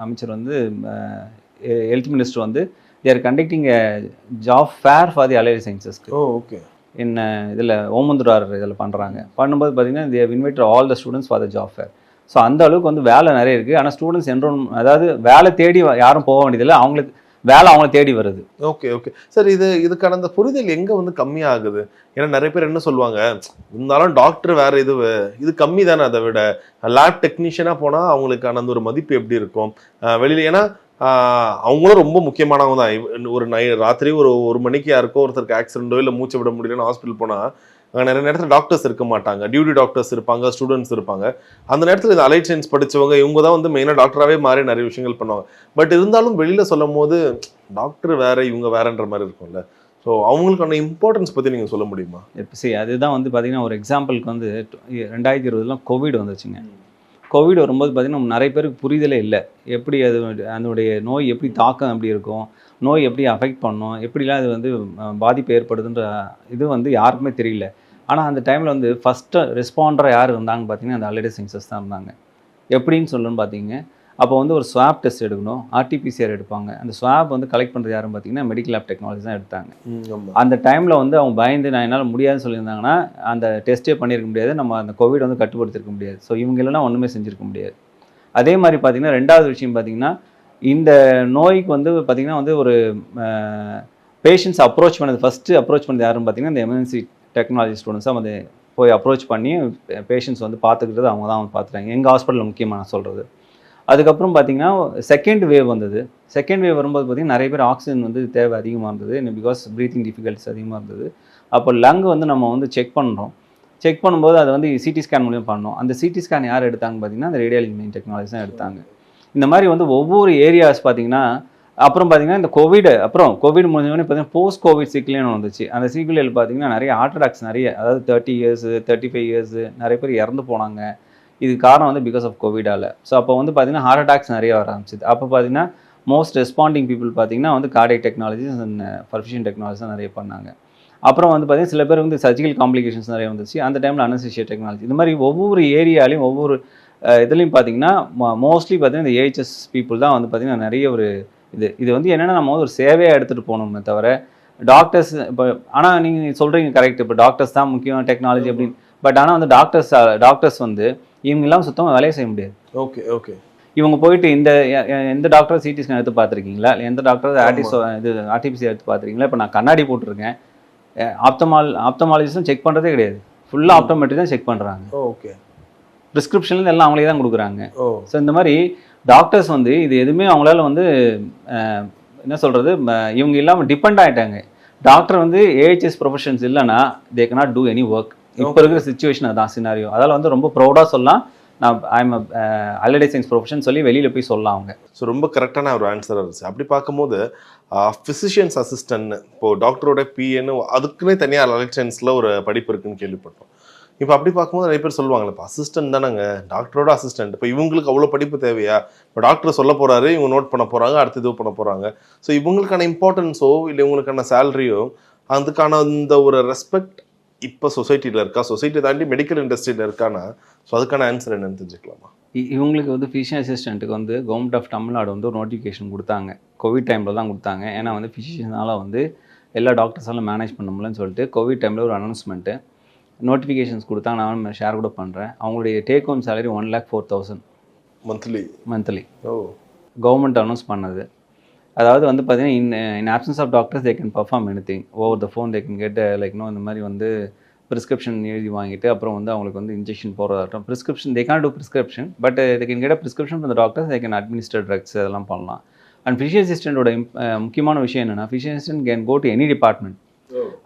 அமைச்சர் வந்து ஹெல்த் மினிஸ்டர் வந்து there conducting a job fair for the allied சயின்சஸ்க்கு. ஓகே. இதில் ஓமந்துரார் இதில் பண்ணும்போது பார்த்திங்கன்னா they invite all the students for the job fair. So அந்த அளவுக்கு வந்து வேலை நிறைய இருக்குது. ஆனால் ஸ்டூடெண்ட்ஸ் அதாவது வேலை தேடி யாரும் போக வேண்டியதில்லை, அவங்களுக்கு வேலை அவங்கள தேடி வருது. Okay okay sir. இதுக்கான அந்த புரிதல் எங்கே வந்து கம்மியாகுது? ஏன்னா நிறைய பேர் என்ன சொல்லுவாங்க, இருந்தாலும் டாக்டர் வேற இது கம்மி தானே, அதை விட லேப் டெக்னீஷியனாக போனால் அவங்களுக்கான அந்த ஒரு மதிப்பு எப்படி இருக்கும் வெளியில்? ஏன்னா அவங்களும் ரொம்ப முக்கியமானவங்க தான். ஒரு ராத்திரி ஒரு மணிக்கு யாருக்கோ ஒருத்தருக்கு ஆக்சிடென்ட்டோ இல்லை மூச்சு விட முடியலன்னு ஹாஸ்பிட்டல் போனால் அங்கே நிறைய நேரத்தில் டாக்டர்ஸ் இருக்க மாட்டாங்க, டியூட்டி டாக்டர்ஸ் இருப்பாங்க, ஸ்டூடெண்ட்ஸ் இருப்பாங்க. அந்த நேரத்தில் இந்த அலைட் சயின்ஸ் படித்தவங்க இவங்க தான் வந்து மெயினாக டாக்டராகவே மாறி நிறைய விஷயங்கள் பண்ணுவாங்க. பட் இருந்தாலும் வெளியில் சொல்லும் போது டாக்டர் வேற இவங்க வேறன்ற மாதிரி இருக்கும்ல. ஸோ அவங்களுக்கான இம்பார்ட்டன்ஸ் பற்றி நீங்கள் சொல்ல முடியுமா? சரி, அதுதான் வந்து பார்த்திங்கன்னா ஒரு எக்ஸாம்பிளுக்கு வந்து 2020 கோவிட் வந்துச்சுங்க. கோவிட் வரும்போது பார்த்திங்கன்னா நிறைய பேருக்கு புரிதலே இல்லை, எப்படி அதனுடைய நோய் எப்படி தாக்கம் எப்படி இருக்கும், நோய் எப்படி அஃபெக்ட் பண்ணும், எப்படிலாம் அது வந்து பாதிப்பு ஏற்படுதுன்ற இது வந்து யாருக்குமே தெரியல. ஆனால் அந்த டைமில் வந்து ஃபஸ்ட்டு ரெஸ்பாண்டராக யார் இருந்தாங்க பார்த்திங்கன்னா அந்த அலைட் சயின்சஸ் தான் இருந்தாங்க. எப்படின்னு சொல்லணும்னு பார்த்தீங்க, அப்போ வந்து ஒரு ஸ்வாப் டெஸ்ட் எடுக்கணும், RT-PCR எடுப்பாங்க. அந்த ஸ்வாப் வந்து கலெக்ட் பண்ணுறது யாருன்னு பார்த்தீங்கன்னா மெடிக்கல் லேப் டெக்னாலஜி தான் எடுத்தாங்க. அந்த டைமில் வந்து அவங்க பயந்து நான் என்னால் முடியாதுன்னு சொல்லியிருந்தாங்கன்னா அந்த டெஸ்ட்டே பண்ணியிருக்க முடியாது, நம்ம அந்த கோவிட் வந்து கட்டுப்படுத்திருக்க முடியாது. ஸோ இவங்க இல்லைனா ஒன்றுமே செஞ்சுருக்க முடியாது. அதே மாதிரி பார்த்திங்கன்னா ரெண்டாவது விஷயம் பார்த்திங்கன்னா இந்த நோய்க்கு வந்து பார்த்திங்கன்னா வந்து ஒரு பேஷண்ட்ஸ் ஃபஸ்ட்டு அப்ரோச் பண்ணது யாருன்னு பார்த்திங்கன்னா இந்த எமர்ஜென்சி டெக்னாலஜி ஸ்டூடெண்ட்ஸாக வந்து போய் அப்ரோச் பண்ணி பேஷண்ட்ஸ் வந்து பார்த்துக்கிட்டது அவங்க தான் பார்த்துட்டாங்க. எங்கள் ஹாஸ்பிட்டலில் முக்கியமாக நான் சொல்கிறது. அதுக்கப்புறம் பார்த்திங்கன்னா செகண்ட் வேவ் வந்தது. செகண்ட் வேவ் வரும்போது பார்த்திங்கன்னா நிறைய பேர் ஆக்சிஜன் வந்து தேவை அதிகமாக இருந்தது, பிகாஸ் ப்ரீத்திங் டிஃபிகல்ட்டிஸ் அதிகமாக இருந்தது. அப்போ லங் வந்து நம்ம வந்து செக் பண்ணும்போது அதை வந்து சிடி ஸ்கேன் மூலியம் பண்ணோம். அந்த சிடி ஸ்கேன் யார் எடுத்தாங்க பார்த்திங்கன்னா அந்த ரேடியாலஜி இமேஜிங் டெக்னாலஜி தான் எடுத்தாங்க. இந்த மாதிரி வந்து ஒவ்வொரு ஏரியாஸ் பார்த்திங்கன்னா அப்புறம் பார்த்திங்கன்னா இந்த கோவிட் முடிஞ்சவொடனே பார்த்திங்கன்னா போஸ்ட் கோவிட் சிக்லேன்னு வந்துச்சு. அந்த சிக்லேயில் பார்த்திங்கன்னா நிறைய ஹார்ட் அட்டாக்ஸ் அதாவது 30 years 35 years நிறைய பேர் இறந்து போனாங்க. இது காரணம் வந்து பிகாஸ் ஆஃப் கோவிடால். ஸோ அப்போ வந்து பார்த்திங்கன்னா ஹார்ட் அட்டாக்ஸ் நிறைய வர ஆரம்பிச்சிது. அப்போ பார்த்திங்கன்னா மோஸ்ட் ரெஸ்பாண்டிங் பீப்புள் பார்த்திங்கன்னா வந்து cardiac technologies and perfusion technology தான் நிறைய பண்ணாங்க. அப்புறம் வந்து பார்த்திங்கன்னா சில பேர் வந்து சர்ஜிக்கல் காம்ப்ளிகேஷன்ஸ் நிறைய வந்துச்சு. அந்த டைமில் அனஸ்தீசியா டெக்னாலஜி. இந்த மாதிரி ஒவ்வொரு ஏரியாலையும் ஒவ்வொரு இதுலேயும் பார்த்திங்கன்னா மோஸ்ட்லி பார்த்திங்கன்னா இந்த ஏஹெச்எஸ் பீப்புள் தான் வந்து பார்த்திங்கன்னா நிறைய ஒரு இது வந்து என்னென்னா நம்ம வந்து ஒரு சேவையாக எடுத்துகிட்டு போகணுமே தவிர டாக்டர்ஸ் இப்போ ஆனால் நீங்கள் சொல்கிறீங்க கரெக்ட், இப்போ டாக்டர்ஸ் தான் முக்கியம் டெக்னாலஜி அப்படின்னு. பட் ஆனால் வந்து டாக்டர்ஸ் வந்து இவங்கெல்லாம் சுத்தமாக வேலையை செய்ய முடியாது. ஓகே இவங்க போயிட்டு எந்த டாக்டர் சிடி ஸ்கேன் எடுத்து பார்த்துருக்கீங்களா, எந்த டாக்டர் RT-PCR எடுத்து பார்த்துருக்கீங்களா? இப்போ நான் கண்ணாடி போட்டிருக்கேன், ஆப்தமாலஜிஸ்டும் செக் பண்ணுறதே கிடையாது, ஃபுல்லாக ஆப்டோமெட்ரி தான் செக் பண்ணுறாங்க. ஓகே. ப்ரிஸ்கிரிப்ஷன்லேருந்து எல்லாம் அவங்களே தான் கொடுக்குறாங்க. ஓ. ஸோ இந்த மாதிரி டாக்டர்ஸ் வந்து இது எதுவுமே அவங்களால வந்து என்ன சொல்கிறது, இவங்க இல்லாமல் டிபெண்ட் ஆகிட்டாங்க. டாக்டர் வந்து ஏஹெச்எஸ் ப்ரொஃபஷன்ஸ் இல்லைன்னா தே cannot do எனி ஒர்க். இப்போ இருக்கிற சுச்சுவேஷன் அதான் சினாரியோ. அதால் வந்து ரொம்ப ப்ரௌடாக சொல்லலாம், நான் ஐம் அலைட் சயின்ஸ் ப்ரொஃபஷன் சொல்லி வெளியில் போய் சொல்லலாம் அவங்க. ஸோ ரொம்ப கரெக்டான ஒரு ஆன்சராக இருந்துச்சு. அப்படி பார்க்கும்போது ஃபிசிஷியன்ஸ் அசிஸ்டன்ட் இப்போது டாக்டரோட பிஏன்னு அதுக்குன்னே தனியாக அலைட் சயின்ஸில் ஒரு படிப்பு இருக்குன்னு கேள்விப்பட்டோம். இப்போ அப்படி பார்க்கும்போது நிறைய பேர் சொல்லுவாங்களே, இப்போ அசிஸ்டன்ட் தானேங்க, டாக்டரோட அசிஸ்டன்ட், இப்போ இவங்களுக்கு அவ்வளோ படிப்பு தேவையா? இப்போ டாக்டர் சொல்ல போகிறாரு, இவங்க நோட் பண்ண போகிறாங்க, அடுத்து இது பண்ண போகிறாங்க. ஸோ இவங்களுக்கான இம்பார்ட்டன்ஸோ இல்லை இவங்களுக்கான சேலரியோ அதுக்கான இந்த ஒரு ரெஸ்பெக்ட் இப்போ சொசைட்டியில் இருக்கா? சொசைட்டி தாண்டி மெடிக்கல் இண்டஸ்ட்ரியில் இருக்கானா? ஸோ அதுக்கான ஆன்சர் என்னன்னு தெரிஞ்சுக்கலாமா? இவங்களுக்கு வந்து ஃபிசிஷியன் அசிஸ்டண்ட்டுக்கு வந்து கவர்மெண்ட் ஆஃப் தமிழ்நாடு வந்து ஒரு நோட்டிஃபிகேஷன் கொடுத்தாங்க. கோவிட் டைமில் தான் கொடுத்தாங்க. ஏன்னா வந்து ஃபிசிஷியனால் வந்து எல்லா டாக்டர்ஸாலும் மேனேஜ் பண்ண முடியலன்னு சொல்லிட்டு கோவிட் டைமில் ஒரு அனௌன்ஸ்மெண்ட்டு நோட்டிஃபிகேஷன்ஸ் கொடுத்தாங்க. நான் ஷேர் கூட பண்ணுறேன். அவங்களுடைய take home salary 1,04,000 monthly. Oh. Government announce பண்ணது. அதாவது வந்து பார்த்தீங்கன்னா in options of doctors they can perform anything over the phone. They can get like இந்த மாதிரி வந்து ப்ரிஸ்கிரிப்ஷன் எழுதி வாங்கிட்டு அப்புறம் வந்து அவங்களுக்கு வந்து இன்ஜெக்ஷன் போகிறதாகட்டும். Prescription they can't do prescription, but they can get a prescription from the doctors. They can administer drugs அதெல்லாம் பண்ணலாம். அண்ட் ஃபிசிஷியன் அசிஸ்டண்ட்டோட முக்கியமான விஷயம் என்னென்னா, physician assistant can go to any department.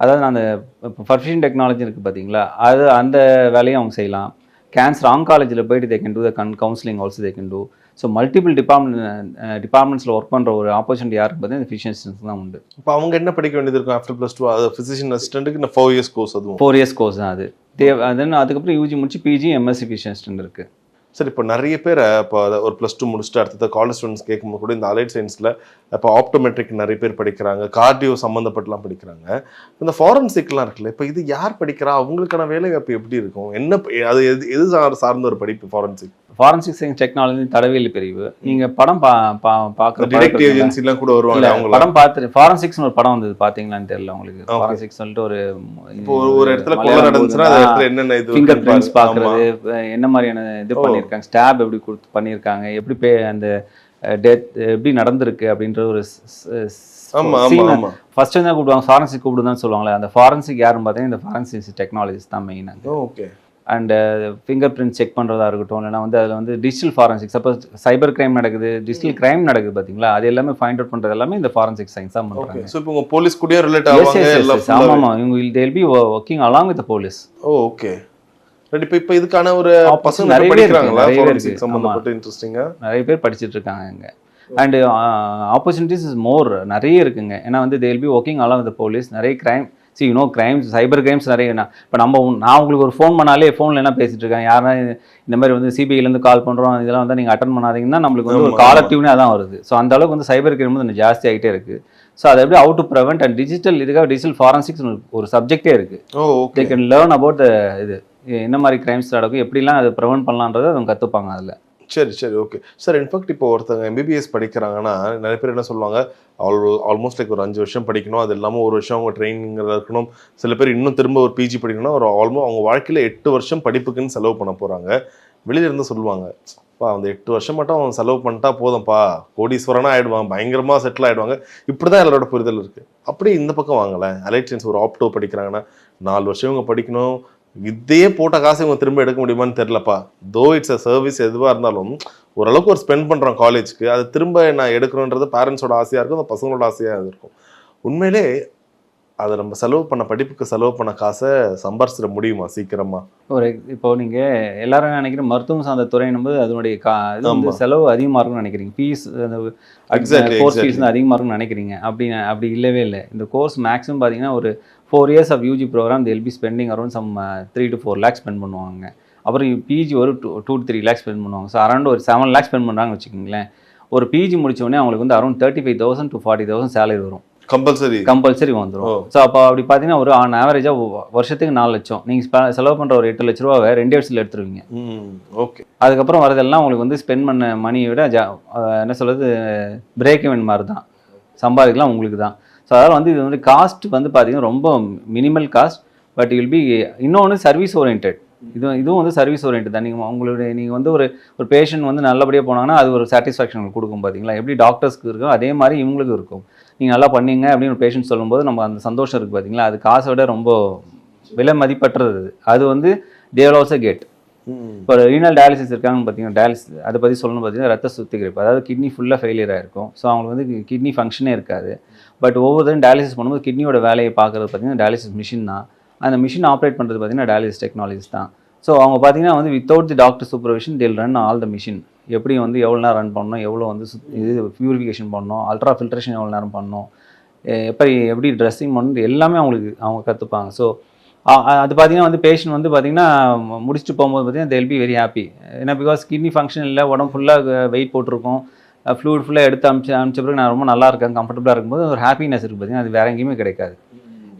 அதாவது அந்த இப்போ பர்ஃபியூஷன் டெக்னாலஜி இருக்குது பார்த்தீங்களா, அது அந்த வேலையும் அவங்க செய்யலாம். கேன்சர் ஆங்காலஜியில் போயிட்டு they can do the counselling also they can do. So multiple டிபார்ட்மெண்ட்ஸில் ஒர்க் பண்ணுற ஒரு ஆப்பர்ச்சுனிட்டி யாருக்கு பார்த்தீங்கன்னா ஃபிசிஷியன் அசிஸ்டன்ஸ் தான் உண்டு. இப்போ அவங்க என்ன படிக்க வேண்டியது இருக்கும் ஆஃப்டர் +2? அது ஃபிசிஷியன் அசிஸ்டண்ட்டுக்கு 4 இயர்ஸ் கோர்ஸ், அதுவும் 4 இயர்ஸ் கோர்ஸ் தான் அது. தென் அதுக்கப்புறம் யூஜி முடிச்சு பிஜி எம்எஸ்சி ஃபிசிஷியன் அசிஸ்டன்ட் இருக்குது. சரி, இப்போ நிறைய பேர் இப்போ ஒரு +2 முடிச்சுட்டு அடுத்த காலேஜ் ஸ்டூடெண்ட்ஸ் கேட்கும்போது கூட இந்த அலைட் சயின்ஸில் இப்போ ஆப்டோமெட்ரிக் நிறைய பேர் படிக்கிறாங்க, கார்டியோ சம்மந்தப்பட்டுலாம் படிக்கிறாங்க, இந்த ஃபாரன்சிக்லாம் இருக்குல்ல, இப்போ இது யார் படிக்கிறா? அவங்களுக்கான வேலை இப்போ எப்படி இருக்கும்? என்ன அது எது சார்ந்த ஒரு படிப்பு ஃபாரன்சிக்? ஃபாரன்சிக் சயின்ஸ் டெக்னாலஜி தடவியல் பிரிவு. நீங்கள் படம் பார்க்குற டிடெக்டிவ் ஏஜென்சிலாம் கூட வருவாங்க. அவங்க படம் பார்த்து ஃபாரன்சிக்ஸ்னு ஒரு படம் வந்தது, பார்த்தீங்களான்னு தெரியல உங்களுக்கு. ஃபாரன்சிக்ஸ் சொல்லிட்டு ஒரு இடத்துல கொலை நடந்துச்சுன்னா அந்த இடத்துல என்னென்ன இது ஃபிங்கர் பிரிண்ட்ஸ் பார்க்குறது, என்ன மாதிரியான இது பண்ணியிருக்காங்க, ஸ்டாப் எப்படி கொடுத்து பண்ணியிருக்காங்க, எப்படி அந்த டெத் எப்படி நடந்திருக்கு அப்படின்ற ஒரு ஃபர்ஸ்ட் என்ன கூப்பிடுவாங்க, ஃபாரன்சிக் கூப்பிடுதான்னு சொல்லுவாங்களே, அந்த ஃபாரன்சிக் யாருன்னு பார்த்தீங்கன்னா இந்த ஃபாரன்சிக் டெக்னாலஜிஸ் தான் மெயினாக. Okay. And finger print check பண்ணுறதா இருக்கட்டும், இல்லைனா வந்து அதில் வந்து digital forensic, suppose cyber crime நடக்குது, டிஜிட்டல் கிரைம் நடக்குது பார்த்தீங்களா, அது எல்லாமே ஃபைண்ட் அவுட் பண்ணுறது எல்லாமே இந்த ஃபாரன்சிக் சயின்ஸ் தான் பண்ணுறாங்க. ஸோ இப்போ போலீஸ் கூட ரிலேட் ஆவாங்க. ஆமாம், இவங்க தேல் be working along with police. Okay. இப்போ இதுக்கான ஒரு பசங்க நிறைய படிக்கிறாங்களா ஃபாரன்சிக் சம்பந்தப்பட்ட? இன்ட்ரெஸ்டிங்கா நிறைய பேர் படிச்சுட்டு இருக்காங்க இங்கே. அண்ட் ஆப்பர்ச்சுனிட்டிஸ் இஸ் மோர், நிறைய இருக்குங்க. ஏன்னா வந்து they'll be working along with police. நிறைய கிரைம், சி யூனோ கிரைம்ஸ், சைபர் கிரைம்ஸ் நிறைய. இப்போ நான் உங்களுக்கு ஒரு ஃபோன் பண்ணாலே ஃபோனில் என்ன பேசிட்டு இருக்கேன், யாருன்னா இந்த மாதிரி வந்து சிபிஐலேருந்து கால் பண்ணுறோம், இதெல்லாம் வந்து நீங்கள் அட்டன் பண்ணாதீங்கன்னா நம்மளுக்கு வந்து ஒரு காலர் டியூனே அதான் வருது. ஸோ அந்த அளவுக்கு வந்து சைபர் கிரைம் வந்து ஜாஸ்தி ஆகிட்டே இருக்குது. ஸோ அதை எப்படி அவுட் டு ப்ரிவென்ட் அண்ட் இதுக்காக டிஜிட்டல் ஃபாரன்சிக்ஸ் ஒரு சப்ஜெக்டே இருக்குது. தே கேன் லேர்ன் அபவுட் இது என்ன மாதிரி கிரைம்ஸ் நடக்கும், எப்படிலாம் அதை ப்ரிவென்ட் பண்ணலான்றதை அவங்க கற்றுப்பாங்க அதில். சரி, ஓகே சார். இன்ஃபேக்ட் இப்போ ஒருத்தங்க எம்பிபிஎஸ் படிக்கிறாங்கன்னா நிறைய பேர் என்ன சொல்லுவாங்க, ஆல்மோஸ்ட் லைக் ஒரு 5 வருஷம் படிக்கணும், அது இல்லாமல் 1 வருஷம் அவங்க ட்ரைனிங் இருக்கணும். சில பேர் இன்னும் திரும்ப ஒரு பிஜி படிக்கணும்னா ஆல்மோஸ்ட் அவங்க வாழ்க்கையில் 8 வருஷம் படிப்புக்குன்னு செலவு பண்ண போகிறாங்க. வெளியில இருந்து சொல்லுவாங்க, அந்த 8 வருஷம் மட்டும் அவன் செலவு பண்ணிட்டா போதும்ப்பா, கோடீஸ்வரனா ஆயிடுவான், பயங்கரமாக செட்டில் ஆகிடுவாங்க. இப்படி தான் எல்லாரோட புரிதல் இருக்குது. அப்படியே இந்த பக்கம் வாங்கலை, அலைட் சயின்ஸ் ஒரு ஆப்டோ படிக்கிறாங்கன்னா 4 வருஷம் இவங்க படிக்கணும், இதையே போட்ட காசு இவங்க திரும்ப எடுக்க முடியுமான்னு தெரிலப்பா. தோ இட்ஸ் அ சர்வீஸ், எதுவாக இருந்தாலும் ஓரளவுக்கு ஒரு ஸ்பெண்ட் பண்ணுறோம் காலேஜுக்கு, அது திரும்ப நான் எடுக்கணுன்றது பேரண்ட்ஸோட ஆசையாக இருக்கும், அந்த பசங்களோட ஆசையாக இருக்கும். உண்மையிலே அதை நம்ம செலவு பண்ண படிப்புக்கு செலவு பண்ண காசை சம்பாரிச்சிட முடியுமா சீக்கிரமா? இப்போ நீங்கள் எல்லாரும் நினைக்கிற மருத்துவம் சார்ந்த துறையினும்போது அதனுடைய இது வந்து செலவு அதிகமாக இருக்கும்னு நினைக்கிறீங்க, ஃபீஸ் கோர்ஸ் ஃபீஸ் அதிகமாக இருக்கும்னு நினைக்கிறீங்க. அப்படி இல்லவே இல்லை. இந்த கோர்ஸ் மேக்ஸிமம் பார்த்தீங்கன்னா ஒரு 4 years of UG program, they'll be spending around some 3 to 4 lakhs spend பண்ணுவாங்க. அப்புறம் பிஜி ஒரு 2 to 3 lakhs ஸ்பெண்ட் பண்ணுவாங்க. ஸோ அரௌண்ட் ஒரு 7 lakhs ஸ்பெண்ட் பண்ணுறாங்கன்னு வச்சுக்கோங்களேன். ஒரு பிஜி முடிச்சோடனே அவங்களுக்கு வந்து அரௌண்ட் 35,000 to 40,000 சேலரி வரும், கம்பல்சரி வந்துடும். ஸோ அப்போ அப்படி பார்த்தீங்கன்னா ஒரு ஆன் ஆவரேஜாக வருஷத்துக்கு 4 லட்சம் நீங்கள் செலவு பண்ணுற ஒரு 8 லட்ச ரூபாவை 2 வருஷத்தில் எடுத்துருவீங்க. ஓகே. அதுக்கப்புறம் வரதெல்லாம் உங்களுக்கு வந்து ஸ்பெண்ட் பண்ண மணியை விட என்ன சொல்கிறது, பிரேக் இவன் மாதிரி தான், சம்பாதிக்கலாம் உங்களுக்கு தான். ஸோ அதனால் வந்து இது வந்து காஸ்ட் வந்து பார்த்தீங்கன்னா ரொம்ப minimal cost, but will be இன்னொன்று சர்வீஸ் ஓரியன்ட். இதுவும் வந்து சர்வீஸ் ஓரியன்ட் தான். நீங்கள் வந்து ஒரு பேஷண்ட் வந்து நல்லபடியாக போனாங்கன்னா அது ஒரு சாட்டிஸ்ஃபேக்ஷன் கொடுக்கும் பார்த்தீங்களா? எப்படி டாக்டர்ஸ்க்கு இருக்கும் அதே மாதிரி இவங்களுக்கும் இருக்கும். நீங்கள் நல்லா பண்ணீங்க அப்படின்னு ஒரு பேஷண்ட் சொல்லும்போது நம்ம அந்த சந்தோஷம் இருக்குது பார்த்தீங்களா? அது காசை விட ரொம்ப விலை மதிப்பற்றது. அது வந்து தேர் ஆல்சோ கெட். இப்போ ரீனல் டயாலிசிஸ் இருக்காங்கன்னு பார்த்தீங்கன்னா, டயாலிசிஸ் அதை பற்றி சொல்லணும்னு பார்த்தீங்கன்னா ரத்த சுத்திகரிப்பு, அதாவது கிட்னி ஃபுல்லாக ஃபெயிலியர் ஆகிருக்கும். ஸோ அவங்களுக்கு வந்து கிட்னி ஃபங்க்ஷனே இருக்காது. பட் ஒவ்வொருத்தரும் டயாலிசிஸ் பண்ணும்போது கிட்னியோட வேலையை பார்க்குறது பார்த்தீங்கன்னா டயாலிசிஸ் மிஷின் தான். அந்த மிஷின் ஆப்ரேட் பண்ணுறது பார்த்தீங்கன்னா டயாலிசிஸ் டெக்னாலஜிஸ் தான். ஸோ அவங்க பார்த்தீங்கன்னா வந்து வித்தவுட் தி டாக்டர் சூப்பர்விஷன் தேல் ரன் ஆல் த மிஷின். எப்படி வந்து எவ்வளோ நேரம் ரன் பண்ணணும், எவ்வளோ வந்து இது பியூரிஃபிகேஷன் பண்ணணும், அல்ட்ரா ஃபில்ட்ரேஷன் எவ்வளோ நேரம் பண்ணணும், எப்படி ட்ரெஸ்ஸிங் பண்ணணும், எல்லாமே அவங்க கற்றுப்பாங்க. ஸோ அது பார்த்தீங்கன்னா வந்து பேஷண்ட் வந்து பார்த்தீங்கன்னா முடிச்சுட்டு போகும்போது பார்த்தீங்கன்னா தேல் பி வெரி ஹாப்பி. ஏன்னா பிகாஸ் கிட்னி ஃபங்க்ஷன் இல்லை, உடம்பு ஃபுல்லாக வெயிட் போட்டிருக்கும், ஃப்ளூயிட் ஃபுல்லாக எடுத்து அமிச்ச பிறகு நான் ரொம்ப நல்லா இருக்கேன், கம்ஃபர்டபுளாக இருக்கும்போது ஒரு ஹாப்பினஸ் இருக்குது பார்த்தீங்கன்னா, அது வேற எங்கேயுமே கிடைக்காது.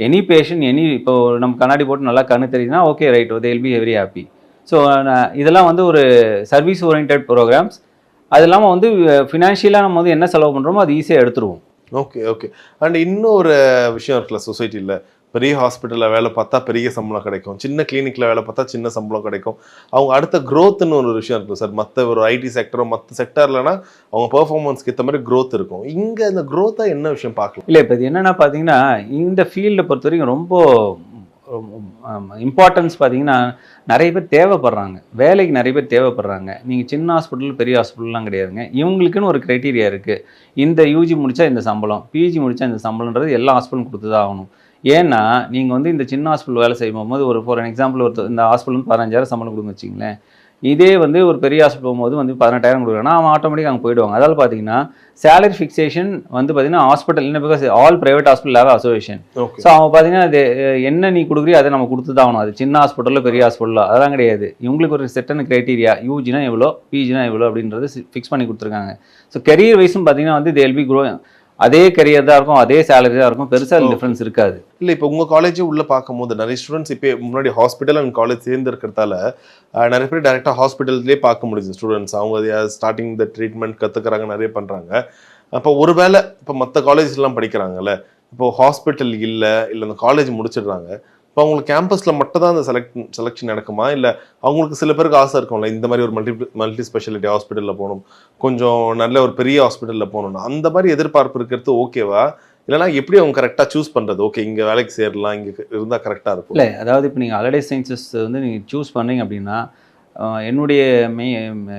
எனி பேஷண்ட் இப்போ நம்ம கண்ணாடி போட்டு நல்லா கண்ணு தெரியுதுன்னா okay right, they'll be very happy. So இதெல்லாம் வந்து ஒரு சர்வீஸ் ஓரியன்ட் ப்ரோக்ராம்ஸ். அது இல்லாமல் வந்து ஃபினான்ஷியலாக நம்ம வந்து என்ன செலவு பண்ணுறோமோ அது ஈஸியாக எடுத்துருவோம். ஓகே. அண்ட் இன்னொரு விஷயம் இருக்குல்ல, சொசைட்டியில் பெரிய ஹாஸ்பிட்டலில் வேலை பார்த்தா பெரிய சம்பளம் கிடைக்கும், சின்ன கிளினிக்கில் வேலை பார்த்தா சின்ன சம்பளம் கிடைக்கும். அவங்க அடுத்த க்ரோத்துன்னு ஒரு விஷயம் இருக்கும் சார். மற்ற ஒரு ஐடி செக்டரோ மற்ற செக்டர்லனா அவங்க பெர்ஃபார்மன்ஸ்க்கு ஏற்ற மாதிரி க்ரோத் இருக்கும். இங்கே இந்த க்ரோத்தாக என்ன விஷயம் பார்க்கலாம்? இல்லை, இப்போ இது என்னென்னா பார்த்தீங்கன்னா இந்த ஃபீல்டை பொறுத்த வரைக்கும் ரொம்ப இம்பார்ட்டன்ஸ் பார்த்தீங்கன்னா நிறைய பேர் தேவைப்படுறாங்க, வேலைக்கு நிறைய பேர் தேவைப்படுறாங்க. நீங்கள் சின்ன ஹாஸ்பிட்டல் பெரிய ஹாஸ்பிட்டல்லாம் கிடையாதுங்க. இவங்களுக்குன்னு ஒரு க்ரைட்டீரியா இருக்குது. இந்த யூஜி முடித்தா இந்த சம்பளம், பிஜி முடித்தா இந்த சம்பளம்ன்றது எல்லா ஹாஸ்பிட்டலும் கொடுத்து தான் ஆகணும். ஏன்னா நீங்கள் வந்து இந்த சின்ன ஹாஸ்பிட்டல் வேலை செய்யும் போது ஒரு ஃபார் எக்ஸாம்பிள் இந்த ஹாஸ்பிட்டல் வந்து 15,000 சம்பளம் கொடுங்க வச்சிங்களேன். இதே வந்து ஒரு பெரிய ஹாஸ்பிட்டல் போகும்போது வந்து 18,000 கொடுக்குறாங்கன்னா அவன் ஆட்டோமேட்டிக்காக அங்கே போயிடுவாங்க. அதாவது பார்த்தீங்கன்னா சேலரி ஃபிக்ஸேஷன் வந்து பார்த்தீங்கன்னா ஹாஸ்பிட்டல் என்ன, because all private hospital have association. So அவங்க பார்த்தீங்கன்னா அது என்ன நீ கொடுக்குறியோ அதை நம்ம கொடுத்து தான் ஆகணும். அது சின்ன ஹாஸ்பிட்டலில் பெரிய ஹாஸ்பிட்டலோ அதெல்லாம் கிடையாது. இவங்களுக்கு ஒரு செட்டான க்ரைட்டீரியா, யூஜினா எவ்வளோ, பிஜினா எவ்வளோ அப்படின்றது ஃபிக்ஸ் பண்ணி கொடுத்துருக்காங்க. ஸோ கெரியர் வைஸும் பார்த்தீங்கன்னா வந்து தேல் பி க்ரோ, அதே கரியர் தான் இருக்கும், அதே சேலரி தான் இருக்கும், பெருசாக டிஃப்ரென்ஸ் இருக்காது. இல்லை, இப்போ உங்கள் காலேஜே உள்ளே பார்க்கும்போது நிறைய ஸ்டூடெண்ட்ஸ் இப்போ முன்னாடி ஹாஸ்பிட்டல் அண்ட் காலேஜ் சேர்ந்து இருக்கிறதால நிறைய பேர் டேரெக்டாக ஹாஸ்பிட்டல்லே பார்க்க முடியுது ஸ்டூடெண்ட்ஸ். அவங்க ஸ்டார்டிங் த ட்ரீட்மெண்ட் கற்றுக்கிறாங்க, நிறைய பண்ணுறாங்க. அப்போ ஒரு வேளை இப்போ மற்ற காலேஜ்லாம் படிக்கிறாங்கல்ல, இப்போ ஹாஸ்பிட்டல் இல்லை அந்த காலேஜ் முடிச்சிடுறாங்க, இப்போ அவங்களுக்கு கேம்பஸில் மட்டும் தான் அந்த செலெக்ஷன் நடக்குமா? இல்லை அவங்களுக்கு சில பேருக்கு ஆசை இருக்கும்ல, இந்த மாதிரி ஒரு மல்டி ஸ்பெஷாலிட்டி ஹாஸ்பிட்டலில் போகணும், கொஞ்சம் நல்ல ஒரு பெரிய ஹாஸ்பிட்டலில் போகணும், அந்த மாதிரி எதிர்பார்ப்பு இருக்கிறது ஓகேவா? இல்லைனா எப்படி அவங்க கரெக்டாக சூஸ் பண்ணுறது? ஓகே இங்கே வேலைக்கு சேரலாம், இங்கே இருந்தால் கரெக்டாக இருக்கும். இல்லை, அதாவது இப்போ நீங்கள் அலைட் சயின்சஸ் வந்து நீங்கள் சூஸ் பண்ணீங்க அப்படின்னா என்னுடைய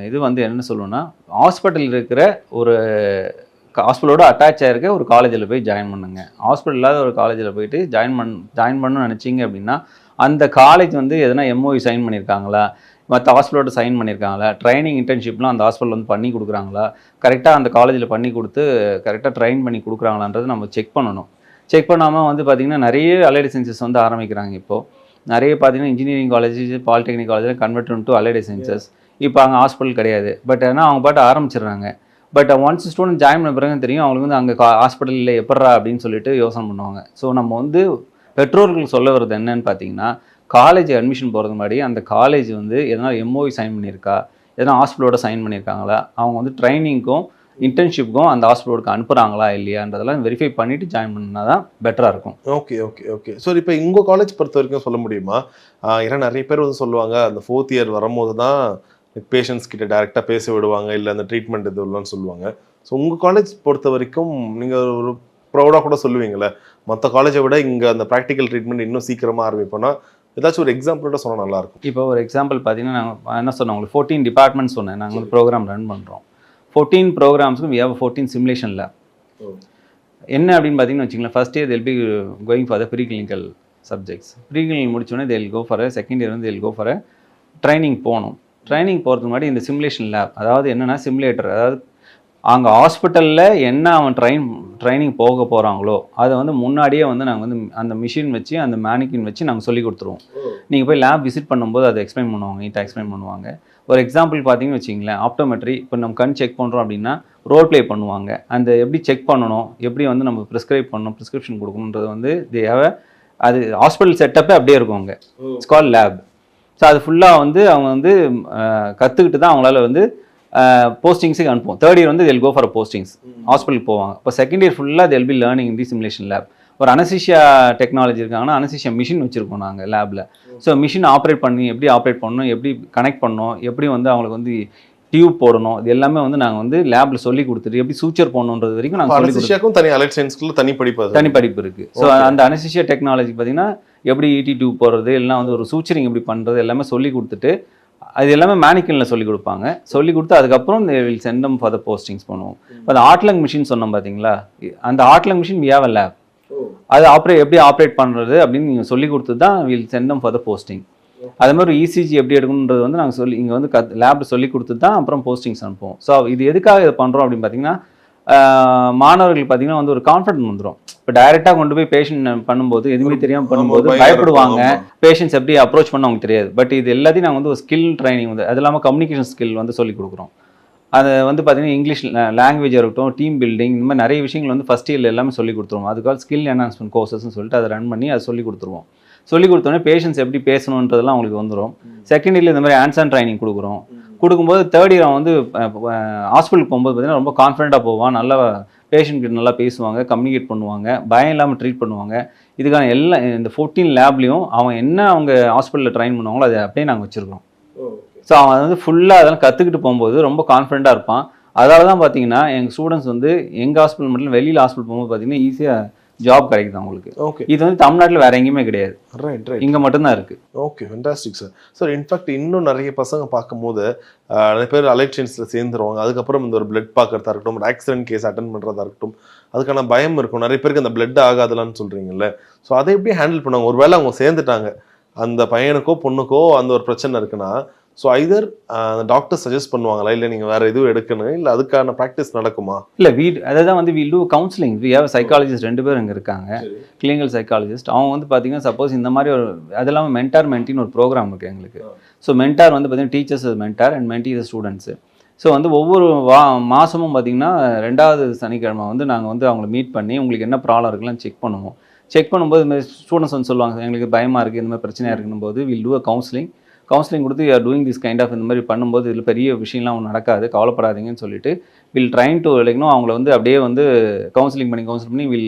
இது வந்து என்ன சொல்லுவேன்னா, ஹாஸ்பிட்டல் இருக்கிற ஒரு ஹாஸ்பிட்டலோட அட்டாச் ஆகிருக்க ஒரு காலேஜில் போய் ஜாயின் பண்ணுங்க. ஹாஸ்பிட்டல் இல்லாத ஒரு காலேஜில் போயிட்டு ஜாயின் பண்ணணும்னு நினச்சிங்க அப்படின்னா அந்த காலேஜ் வந்து எதனா எம்ஓஇ சைன் பண்ணியிருக்காங்களா, மற்ற ஹாஸ்பிட்டலோட சைன் பண்ணியிருக்காங்களா, ட்ரைனிங் இன்டர்ன்ஷிப்லாம் அந்த ஹாஸ்பிட்டல் வந்து பண்ணி கொடுக்குறாங்களா, கரெக்டாக அந்த காலேஜில் பண்ணி கொடுத்து கரெக்டாக ட்ரைன் பண்ணி கொடுக்குறாங்களான்றது நம்ம செக் பண்ணணும். செக் பண்ணாமல் வந்து பார்த்திங்கன்னா நிறைய அலைட் சயின்சஸ் வந்து ஆரம்பிக்கிறாங்க. இப்போது நிறைய பார்த்தீங்கன்னா இன்ஜினியரிங் காலேஜ், பாலிடெக்னிக் காலேஜில் கன்வெர்ட் டு அலைட் சயின்சஸ். இப்போ அங்கே ஹாஸ்பிட்டல் கிடையாது, பட் ஆனால் அவங்க பாட்டு ஆரம்பிச்சிடுறாங்க. பட் ஒன்ஸ் ஸ்டூடெண்ட் ஜாயின் பண்ண பிறகு தெரியும் அவங்களுக்கு வந்து அங்கே ஹாஸ்பிட்டலில் எப்பட்றா அப்படின்னு சொல்லிட்டு யோசனை பண்ணுவாங்க. ஸோ நம்ம வந்து பெற்றோர்கள் சொல்ல வருது என்னன்னு பார்த்தீங்கன்னா, காலேஜ் அட்மிஷன் போகிறது முன்னாடி அந்த காலேஜ் வந்து எதனா எம்ஓஇ சைன் பண்ணியிருக்கா, எதனா ஹாஸ்பிட்டலோட சைன் பண்ணியிருக்காங்களா, அவங்க வந்து ட்ரைனிங்க்கும் இன்டர்ன்ஷிப்புக்கும் அந்த ஹாஸ்பிட்டலுக்கு அனுப்புகிறாங்களா இல்லையான்றதெல்லாம் வெரிஃபை பண்ணிவிட்டு ஜாயின் பண்ணால் தான் பெட்டராக இருக்கும். ஓகே. ஸோ இப்போ உங்கள் காலேஜ் பொறுத்த வரைக்கும் சொல்ல முடியுமா? ஏன்னா நிறைய பேர் வந்து சொல்லுவாங்க அந்த 4th இயர் வரும்போது தான் பேஷண்ட்ஸ் கிட்ட டேரெக்டாக பேச விடுவாங்க, இல்லை அந்த ட்ரீட்மெண்ட் இதுலாம் சொல்லுவாங்க. ஸோ உங்கள் காலேஜ் பொறுத்த வரைக்கும் நீங்கள் ஒரு ப்ரௌடாக கூட சொல்லுவீங்களே, மற்ற காலேஜை விட இங்கே அந்த ப்ராக்டிக்கல் ட்ரீட்மெண்ட் இன்னும் சீக்கிரமாக ஆரம்பிப்போம்னா ஏதாச்சும் ஒரு எக்ஸாம்பிளோட சொன்னால் நல்லாயிருக்கும். இப்போ ஒரு எக்ஸாம்பிள் பார்த்தீங்கன்னா நாங்கள் என்ன சொன்னோம், உங்களுக்கு 14 டிபார்ட்மெண்ட்ஸ் சொன்னேன். நாங்கள் வந்து ப்ரோக்ராம் ரன் பண்ணுறோம். 14 ப்ரோக்ராம்ஸுக்கும் we have 14 simulation lab. என்ன அப்படின்னு பார்த்தீங்கன்னு வச்சுங்களேன், first year they'll be going for the preclinical subjects. Preclinical முடிச்சோடனே they'll go for a second year வந்து they'll go for a training போகணும். ட்ரைனிங் போகிறதுக்கு முன்னாடி இந்த சிமுலேஷன் லேப், அதாவது என்னென்னா சிமுலேட்டர், அதாவது அங்கே ஹாஸ்பிட்டலில் என்ன அவன் ட்ரைனிங் போக போகிறாங்களோ அதை வந்து முன்னாடியே வந்து நாங்கள் வந்து அந்த மிஷின் வச்சு அந்த மேனிக்கின் வச்சு நாங்கள் சொல்லி கொடுத்துருவோம். நீங்கள் போய் லேப் விசிட் பண்ணும்போது அதை எக்ஸ்பிளைன் பண்ணுவாங்க, நீட்டாக எக்ஸ்பிளைன் பண்ணுவாங்க. ஒரு எக்ஸாம்பிள் பார்த்தீங்கன்னு வச்சிங்களேன், ஆப்டோமெட்ரி, இப்போ நம்ம கண் செக் பண்ணுறோம் அப்படின்னா ரோல் ப்ளே பண்ணுவாங்க. அந்த எப்படி செக் பண்ணணும், எப்படி வந்து நம்ம ப்ரிஸ்கிரைப் பண்ணணும், ப்ரிஸ்கிரிப்ஷன் கொடுக்கணுன்றது வந்து அது ஹாஸ்பிட்டல் செட்டப்பே அப்படியே இருக்கும் அங்கே. It's call lab. ஸோ அது ஃபுல்லாக வந்து அவங்க வந்து கற்றுக்கிட்டு தான் அவங்களால வந்து போஸ்டிங்ஸுக்கு அனுப்புவோம். தேர்ட் இயர் வந்து they'll go for a postings, ஹாஸ்பிட்டலுக்கு போவாங்க. இப்போ செகண்ட் இயர் ஃபுல்லாக they'll be learning in the simulation lab. ஒரு அனஸ்தீசியா டெக்னாலஜி இருக்காங்கன்னா அனஸ்தீசியா மிஷின் வச்சுருக்கோம் நாங்கள் லேபில். ஸோ மிஷின் ஆப்ரேட் பண்ணி எப்படி ஆப்ரேட் பண்ணணும், எப்படி கனெக்ட் பண்ணணும், எப்படி வந்து அவங்களுக்கு வந்து டியூப் போடணும், இது எல்லாமே வந்து நாங்கள் வந்து லேபில் சொல்லி கொடுத்துட்டு எப்படி சூச்சர் போடணுன்றது வரைக்கும் நாங்கள் சொல்லி அனஸ்தீசியாக்கும் தனி அலைட் சயின்ஸ்க்குள்ள தனி படிப்பு தனி படிப்பு இருக்குது. ஸோ அந்த அனஸ்தீசியா டெக்னாலஜி பார்த்தீங்கன்னா எப்படி இடி டியூப் போடுறது எல்லாம் வந்து ஒரு சூச்சரிங் எப்படி பண்ணுறது எல்லாமே சொல்லி கொடுத்துட்டு அது எல்லாமே மேனிக்கனில் சொல்லி கொடுப்பாங்க. சொல்லி கொடுத்து அதுக்கப்புறம் will send them for the postings பண்ணுவோம். இப்போ அந்த ஆட்லங் மிஷின் சொன்னோம் பார்த்தீங்களா, அந்த heart lung machine we have a lab. அது எப்படி ஆப்ரேட் பண்ணுறது அப்படின்னு நீங்கள் சொல்லி கொடுத்து தான் will send them for the posting. அதே மாதிரி இசிஜி எப்படி எடுக்கணுன்றது வந்து நாங்கள் இங்கே வந்து லேபில் சொல்லி கொடுத்து தான் அப்புறம் போஸ்டிங்ஸ் அனுப்புவோம். ஸோ இது எதுக்காக இதை பண்ணுறோம் அப்படின்னு பார்த்தீங்கன்னா மாணவர்கள் பார்த்தீங்கன்னா வந்து ஒரு கான்ஃபிடன்ஸ் வந்துடும். இப்போ டைரெக்டாக கொண்டு போய் பேஷண்ட் பண்ணும்போது எதுவுமே தெரியாமல் பண்ணும்போது பயப்படுவாங்க, பேஷண்ட்ஸ் எப்படி அப்ரோச் பண்ண அவங்களுக்கு தெரியாது. பட் இது எல்லாத்தையும் நாங்கள் வந்து ஒரு ஸ்கில் ட்ரைனிங் வந்து அது இல்லாமல் கம்யூனிகேஷன் ஸ்கில் வந்து சொல்லிக் கொடுக்குறோம். அது வந்து பார்த்தீங்கன்னா இங்கிலீஷ் லாங்குவேஜ் இருக்கட்டும், டீம் பில்டிங், இந்த மாதிரி நிறைய விஷயங்கள் வந்து ஃபஸ்ட் இயரில் எல்லாமே சொல்லி கொடுத்துருவோம். அதுக்காக ஸ்கில் என்ஹான்ஸ்மெண்ட் கோர்சஸ்ன்னு சொல்லிட்டு அதை ரன் பண்ணி அதை சொல்லி கொடுத்துருவோம். சொல்லி கொடுத்தோன்னே பேஷண்ட்ஸ் எப்படி பேசணுன்றதெல்லாம் அவங்களுக்கு வந்துடும். செகண்ட் இயரில் இந்த மாதிரி ஹேண்ட்ஸ் ஆன் ட்ரைனிங் கொடுக்கும்போது தேர்ட் இயர் வந்து ஹாஸ்பிட்டலுக்கு போகும்போது பார்த்தீங்கன்னா ரொம்ப கான்ஃபிடென்ட்டாக போவான், நல்லா பேஷண்ட் கிட்ட நல்லா பேசுவாங்க, கம்யூனிகேட் பண்ணுவாங்க, பயம் இல்லாமல் ட்ரீட் பண்ணுவாங்க. இதுக்கான எல்லா இந்த 14 லேப்லேயும் அவன் என்ன அவங்க ஹாஸ்பிட்டலில் ட்ரைன் பண்ணுவாங்களோ அதை அப்படியே நாங்கள் வச்சுருக்கோம். ஸோ அவன் வந்து ஃபுல்லாக அதெல்லாம் கற்றுக்கிட்டு போகும்போது ரொம்ப கான்ஃபிடென்ட்டாக இருப்பான். அதனால தான் பார்த்தீங்கன்னா எங்கள் ஸ்டூடெண்ட்ஸ் வந்து எங்கள் ஹாஸ்பிட்டல் மட்டும் வெளியில் ஹாஸ்பிட்டல் போகும்போது பார்த்தீங்கன்னா ஈஸியாக ஜாப் கிடைக்குது அவங்களுக்கு. ஓகே, இது வந்து தமிழ்நாட்டில் வேற எங்கேயுமே கிடையாது. ரைட் ரைட், இங்கே மட்டும்தான் இருக்குது. Okay, fantastic sir. Sir in fact இன்னும் நிறைய பசங்க பார்க்கும்போது நிறைய பேர் அலைட் சயின்ஸில் சேர்ந்துருவாங்க. அதுக்கப்புறம் இந்த ஒரு பிளட் பார்க்கறதா இருக்கட்டும், ஒரு ஆக்சிடென்ட் கேஸ் அட்டன் பண்ணுறதா இருக்கட்டும், அதுக்கான பயம் இருக்கும். நிறைய பேருக்கு அந்த பிளட் ஆகாதுலான்னு சொல்கிறீங்கல்ல, ஸோ அதை எப்படி ஹேண்டில் பண்ணுவாங்க? ஒருவேளை அவங்க சேர்ந்துட்டாங்க, அந்த பையனுக்கோ பொண்ணுக்கோ அந்த ஒரு பிரச்சனை இருக்குன்னா, ஸோ ஐதர் டாக்டர் சஜஸ்ட் பண்ணுவாங்களா, இல்லை நீங்கள் வேறு எதுவும் எடுக்கணும், இல்லை அதுக்கான ப்ராக்டிஸ் நடக்குமா? இல்லை அதான் வந்து will do counselling. We have psychologist 2 பேர் இங்கே இருக்காங்க, கிளினிக்கல் சைக்காலஜிஸ்ட். அவங்க வந்து பார்த்தீங்கன்னா சப்போஸ் இந்த மாதிரி ஒரு அது இல்லாமல் மென்டார் மென்டின்னு ஒரு ப்ரோக்ராம் இருக்குது எங்களுக்கு. ஸோ மென்டார் வந்து பார்த்தீங்கன்னா teachers mentor and mentee students. So வந்து ஒவ்வொரு மாதமும் பார்த்தீங்கன்னா 2வது சனிக்கிழமை வந்து நாங்கள் வந்து அவங்கள மீட் பண்ணி உங்களுக்கு என்ன ப்ராப்ளம் இருக்குலாம் செக் பண்ணுவோம். செக் பண்ணும்போது இந்த மாதிரி ஸ்டூடெண்ட்ஸ் வந்து சொல்லுவாங்க எங்களுக்கு பயமாக இருக்குது, இந்த மாதிரி பிரச்சனையாக இருக்குன்னு போது வில் டூ அ கவுன்சிலிங் கொடுத்து you are doing this kind of இந்த மாதிரி பண்ணும்போது இதில் பெரிய விஷயம்லாம் ஒன்றும் நடக்காது, கவலைப்படாதீங்கன்னு சொல்லிட்டு வில் ட்ரைன் டு லைக்னோ அவங்கள வந்து அப்படியே வந்து கவுன்சிலிங் பண்ணி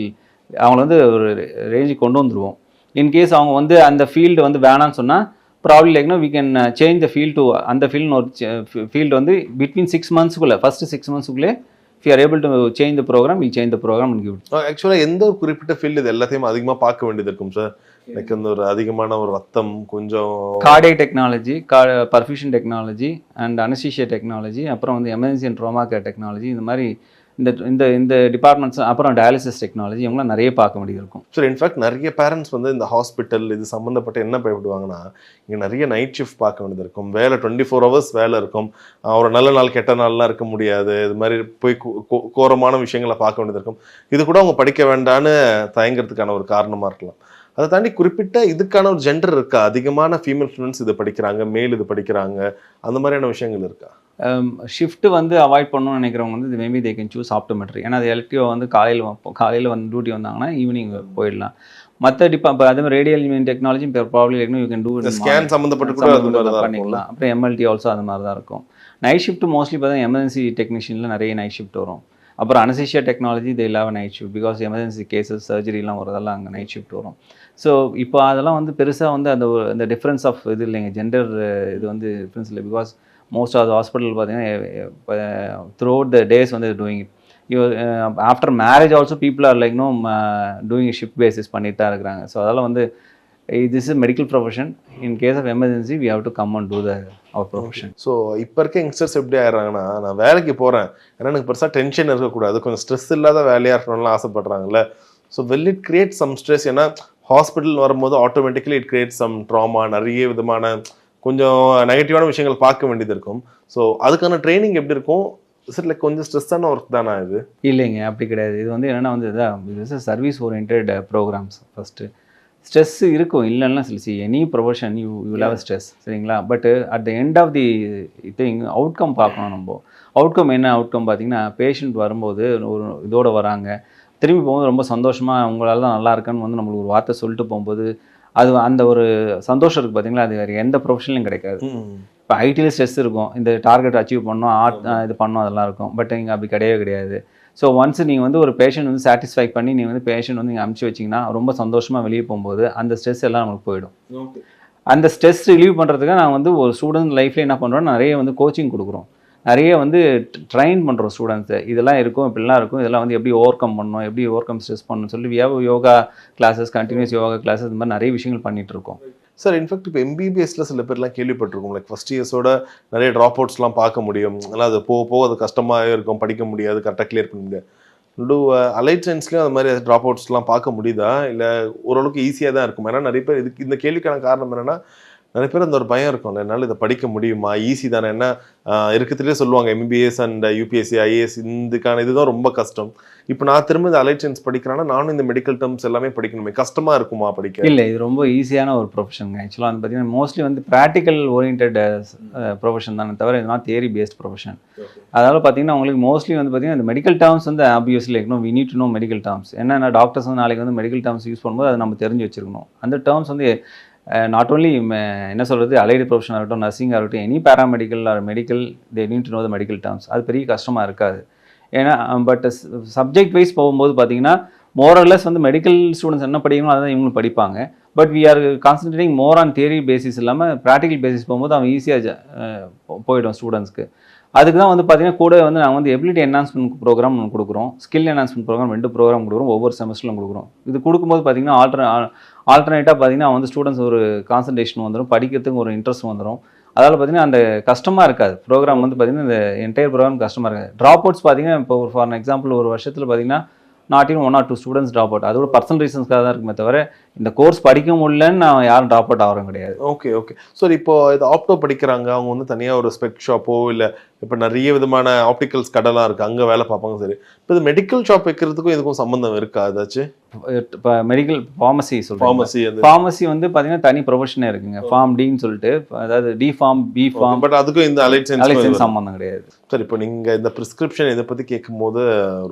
அவங்கள வந்து ஒரு ரேஞ்சுக்கு கொண்டு வந்துடுவோம். இன்கேஸ் அவங்க வந்து அந்த ஃபீல்டு வந்து வேணான்னு சொன்னால் ப்ராப்ளம் லைக்னா we can change the field to அந்த ஃபீல்டுன்னு ஒரு ஃபீல்டு வந்து பிட்வீன் 6 மந்த்ஸ்க்குள்ளே ஃபஸ்ட்டு 6 மந்த்ஸ்க்குள்ளே if you are able to change the program, we'll change the program and give it. ஆக்சுவலாக எந்த ஒரு குறிப்பிட்ட ஃபீல்டு இது எல்லாத்தையும் அதிகமாக பார்க்க வேண்டியது இருக்கும் சார்? லைக் இந்த ஒரு அதிகமான ஒரு ரத்தம், கொஞ்சம் cardiac technology, perfusion technology and anaesthesia technology, அப்புறம் வந்து emergency and drama care technology, இந்த மாதிரி இந்த டிபார்ட்மெண்ட்ஸ், அப்புறம் டயாலிசிஸ் டெக்னாலஜி, இவங்களாம் நிறைய பார்க்க வேண்டியது இருக்கும். சார் இன்ஃபேக்ட் நிறைய பேரண்ட்ஸ் வந்து இந்த ஹாஸ்பிட்டல் இது சம்மந்தப்பட்ட என்ன பயப்படுவாங்கன்னா, இங்கே நிறைய நைட் ஷிஃப்ட் பார்க்க வேண்டியது இருக்கும், வேலை 24 hours வேலை இருக்கும், ஒரு நல்ல நாள் கெட்ட நாள்லாம் இருக்க முடியாது, இது மாதிரி போய் கோரமான விஷயங்களை பார்க்க வேண்டியது இருக்கும். இது கூட அவங்க படிக்க வேண்டான்னு தயங்குறதுக்கான ஒரு காரணமாக இருக்கலாம். அதை தாண்டி குறிப்பிட்ட இதுக்கான ஒரு ஜெண்டர் இருக்கா? அதிகமான ஃபீமேல் ஸ்டூடெண்ட்ஸ் இது படிக்கிறாங்க, மேல் இது படிக்கிறாங்க, அந்த மாதிரியான விஷயங்கள் இருக்கா? ஷிஃப்ட்டு வந்து அவாய்ட் பண்ணணும்னு நினைக்கிறவங்க வந்து maybe they can choose optometry. ஏன்னா அது எலக்டிவாக வந்து காலையில் வந்து டியூட்டி வந்தாங்கன்னா ஈவினிங் போயிடலாம். மற்ற அதே மாதிரி radial technology problem you can do scan சம்மந்தப்பட்டு கூட பண்ணிக்கலாம். அப்புறம் எம்எல்டி ஆல்சோ அது மாதிரி தான் இருக்கும். நைட் ஷிஃப்ட் மோஸ்ட்லி பார்த்தீங்கன்னா எமர்ஜென்சி டெக்னீஷியனில் நிறைய நைட் ஷிஃப்ட் வரும். அப்புறம் அனஸ்தீசியா டெக்னாலஜி தே இல்லாம night shift because emergency cases சர்ஜரிலாம் வரதெல்லாம் அங்கே நைட் ஷிஃப்ட் வரும். ஸோ இப்போ அதெல்லாம் வந்து பெருசாக வந்து அந்த டிஃப்ரென்ஸ் ஆஃப் இது இல்லைங்க, ஜெண்டர் இது வந்து டிஃப்ரென்ஸ் இல்லை. Because most of the hospital பார்த்தீங்கன்னா த்ரூ அவுட் த டேஸ் வந்து doing it. After marriage also people are like doing shift basis பண்ணிட்டு தான் இருக்கிறாங்க. ஸோ அதெல்லாம் வந்து this is medical profession. In case of emergency we have to come and do our profession. So இப்போ இருக்க youngsters எப்படி ஆயிடுறாங்கன்னா, நான் வேலைக்கு போகிறேன் ஏன்னா எனக்கு பெருசாக டென்ஷன் இருக்கக்கூடாது, கொஞ்சம் ஸ்ட்ரெஸ் இல்லாத வேலையாக இருக்கணும்லாம் ஆசைப்படுறாங்கல்ல. So will it create some stress? ஏன்னா ஹாஸ்பிட்டல் வரும்போது automatically it create some trauma, நிறைய விதமான கொஞ்சம் நெகட்டிவான விஷயங்கள் பார்க்க வேண்டியது இருக்கும். ஸோ அதுக்கான ட்ரைனிங் எப்படி இருக்கும்? சார் லைக் கொஞ்சம் ஸ்ட்ரெஸ்ஸான ஒர்க் தானா இது? இல்லைங்க, அப்படி கிடையாது. இது வந்து என்னென்னா வந்து இது service orient programs. First stress இருக்கும், இல்லைன்னா any profession you will have stress, சரிங்களா? But at the end of the thing outcome பார்க்கணும். நம்ம அவுட்கம் என்ன அவுட்கம் பார்த்தீங்கன்னா, பேஷண்ட் வரும்போது ஒரு இதோடு வராங்க, திரும்பி போகும்போது ரொம்ப சந்தோஷமாக உங்களால் தான் நல்லா இருக்குன்னு வந்து நம்மளுக்கு ஒரு வார்த்தை சொல்லிட்டு போகும்போது அது அந்த ஒரு சந்தோஷம் இருக்குது பார்த்தீங்களா, அது வேறு எந்த ப்ரொஃபஷன்லையும் கிடைக்காது. இப்போ ஐடியில் ஸ்ட்ரெஸ் இருக்கும், இந்த டார்கெட் அச்சீவ் பண்ணணும், இது பண்ணணும், அதெல்லாம் இருக்கும். பட் இங்கே அப்படி கிடையவே கிடையாது. ஸோ ஒன்ஸ் நீங்கள் வந்து ஒரு பேஷண்ட் வந்து சாட்டிஸ்ஃபை பண்ணி நீங்கள் வந்து பேஷண்ட் வந்து நீங்கள் அனுப்பிச்சி வச்சிங்கன்னா ரொம்ப சந்தோஷமாக வெளியே போகும்போது அந்த ஸ்ட்ரெஸ் எல்லாம் நமக்கு போயிடும். அந்த ஸ்ட்ரெஸ் ரிலீவ் பண்ணுறதுக்கு நான் வந்து ஒரு ஸ்டூடெண்ட் லைஃப்ல என்ன பண்ணுறோம், நிறைய வந்து கோச்சிங் கொடுக்குறோம், நிறைய வந்து ட்ரைன் பண்ணுறோம் ஸ்டூடெண்ட்ஸை. இதெல்லாம் இருக்கும், இப்படிலாம் இருக்கும், இதெல்லாம் வந்து எப்படி ஓவர் கம் பண்ணணும், எப்படி ஓவர் கம் ஸ்ட்ரெஸ் பண்ணணும்னு சொல்லி yoga classes, continuous yoga classes, இந்த மாதிரி நிறைய விஷயங்கள் பண்ணிட்டு இருக்கோம். சார் இன்ஃபேக்ட் இப்போ எம்பிபிஎஸ்ல சில பேர்லாம் கேள்விப்பட்டிருக்கோம், லைக் ஃபர்ஸ்ட் இயர்ஸோட நிறைய ட்ராப் அவுட்ஸ்லாம் பார்க்க முடியும், அதனால் அது போக போக அது கஷ்டமாக இருக்கும், படிக்க முடியாது, கரெக்டாக கிளியர் பண்ண முடியாது. அலைட் சயின்ஸ்லேயும் அது மாதிரி ட்ராப் அவுட்ஸ்லாம் பார்க்க முடியுதா, இல்லை ஓரளவுக்கு ஈஸியாக தான் இருக்கும்? ஏன்னா நிறைய பேர் இதுக்கு இந்த கேள்விக்கான காரணம் என்னென்னா, நிறைய பேர் அந்த ஒரு பயம் இருக்கும்ல, என்னால் இதை படிக்க முடியுமா, ஈஸி தானே, என்ன இருக்கிறதுலே சொல்லுவாங்க எம்பிபிஎஸ் அண்ட் யூபிஎஸ்சி ஐஏஎஸ் இதுக்கான இதுதான் ரொம்ப கஷ்டம். இப்போ நான் திரும்ப இந்த அலைட் சயின்ஸ் படிக்கிறேன்னா நானும் இந்த மெடிக்கல் டேர்ம்ஸ் எல்லாமே படிக்கணுமே, கஷ்டமாக இருக்குமா படிக்க? இல்லை, இது ரொம்ப ஈஸியான ஒரு ப்ரொஃபஷனுங்க. ஆக்சுவலாக வந்து பார்த்தீங்கன்னா மோஸ்ட்லி வந்து ப்ராக்டிக்கல் ஓரியன்ட் ப்ரொஃபஷன் தானே தவிர இதெல்லாம் தியரி பேஸ்ட் ப்ரொஃபஷன். அதனால் பார்த்தீங்கன்னா உங்களுக்கு மோஸ்ட்லி வந்து பார்த்தீங்கன்னா இந்த மெடிக்கல் டேர்ம்ஸ் வந்து ஆப்வியஸ்லி இருக்கணும். We need to know medical terms. என்னென்ன டாக்டர்ஸ் வந்து நாளைக்கு வந்து மெடிக்கல் டேர்ம்ஸ் யூஸ் பண்ணும்போது அதை நம்ம தெரிஞ்சு வச்சிருக்கணும். அந்த டேர்ம்ஸ் வந்து நாட் ஓன்லி என்ன சொல்கிறது, அலைடு ப்ரொஃபஷனாக இருக்கட்டும், நர்சிங்காக இருக்கட்டும், any paramedical or medical, they need to know the medical terms. அது பெரிய கஷ்டமாக இருக்காது. ஏன்னா பட் சப்ஜெக்ட் வைஸ் போகும்போது பார்த்தீங்கன்னா மோரல்லஸ் வந்து மெடிக்கல் ஸ்டூடெண்ட்ஸ் என்ன படிக்கணும் அதான் இவங்களும் படிப்பாங்க. But we are concentrating more on theory basis இல்லாமல் ப்ராக்டிக்கல் பேசிஸ் போகும்போது அவன் ஈஸியாக போயிடும் ஸ்டூடெண்ட்ஸ்க்கு. அதுக்கு தான் வந்து பார்த்தீங்கன்னா கூட வந்து நாங்கள் வந்து எபிலிட்டி என்ஹான்ஸ்மெண்ட் ப்ரோக்ராம் ஒன்று கொடுக்குறோம், ஸ்கில் என்ஹான்ஸ்மெண்ட் ப்ரோக்ராம் 2 ப்ரோக்ராம் கொடுக்குறோம், ஒவ்வொரு செமஸ்டரிலும் கொடுக்குறோம். இது கொடுக்கும்போது பார்த்தீங்கன்னா ஆல்டர்னேட்டாக பார்த்தீங்கன்னா வந்து ஸ்டூடெண்ட்ஸ் ஒரு கான்சன்ட்ரேஷன் வந்துடும், படிக்கிறதுக்கு ஒரு இன்ட்ரெஸ்ட் வந்துடும். அதால் பார்த்தீங்கன்னா அந்த கஷ்டமாக இருக்காது. ப்ரோக்ராம் வந்து பார்த்தீங்கன்னா இந்த என்டையர் ப்ரோக்ராம் கஷ்டமாக இருக்காது. ட்ராப் அவுட்ஸ் பார்த்தீங்கன்னா இப்போ ஃபார் எக்ஸாம்பிள் ஒரு வருஷத்தில் பார்த்தீங்கன்னா not in 1 or 2 students drop out. அதோட பர்சனல் ரீசன்ஸ்க்காக தான் இருக்குமே தவிர இந்த கோர்ஸ் படிக்க முடியலன்னு நான் யாரும் ட்ராப் அவுட் ஆகிறோம் கிடையாது. Okay okay. ஸோ இப்போ இது ஆப்டோ படிக்கிறாங்க, அவங்க வந்து தனியாக ஒரு ஸ்பெக் ஷாப்போ இல்லை இப்போ நிறைய விதமான ஆப்டிக்கல்ஸ் கடைலாம் இருக்குது, அங்கே வேலை பார்ப்பாங்க. சரி, இப்போ இது மெடிக்கல் ஷாப் வைக்கிறதுக்கும் இதுக்கும் சம்மந்தம் இருக்கா ஏதாச்சும்? இப்போ மெடிக்கல் ஃபார்மசி ஃபார்மசி வந்து பார்த்தீங்கன்னா தனி ப்ரொஃபஷனே இருக்குங்க. ஃபார்ம் டின்னு சொல்லிட்டு, அதாவது D form, B form. But அதுக்கும் இந்த அலைட் சயின்ஸ் சம்மந்தம் கிடையாது. சரி, இப்போ நீங்கள் இந்த ப்ரிஸ்கிரிப்ஷன் இதை பற்றி கேட்கும்போது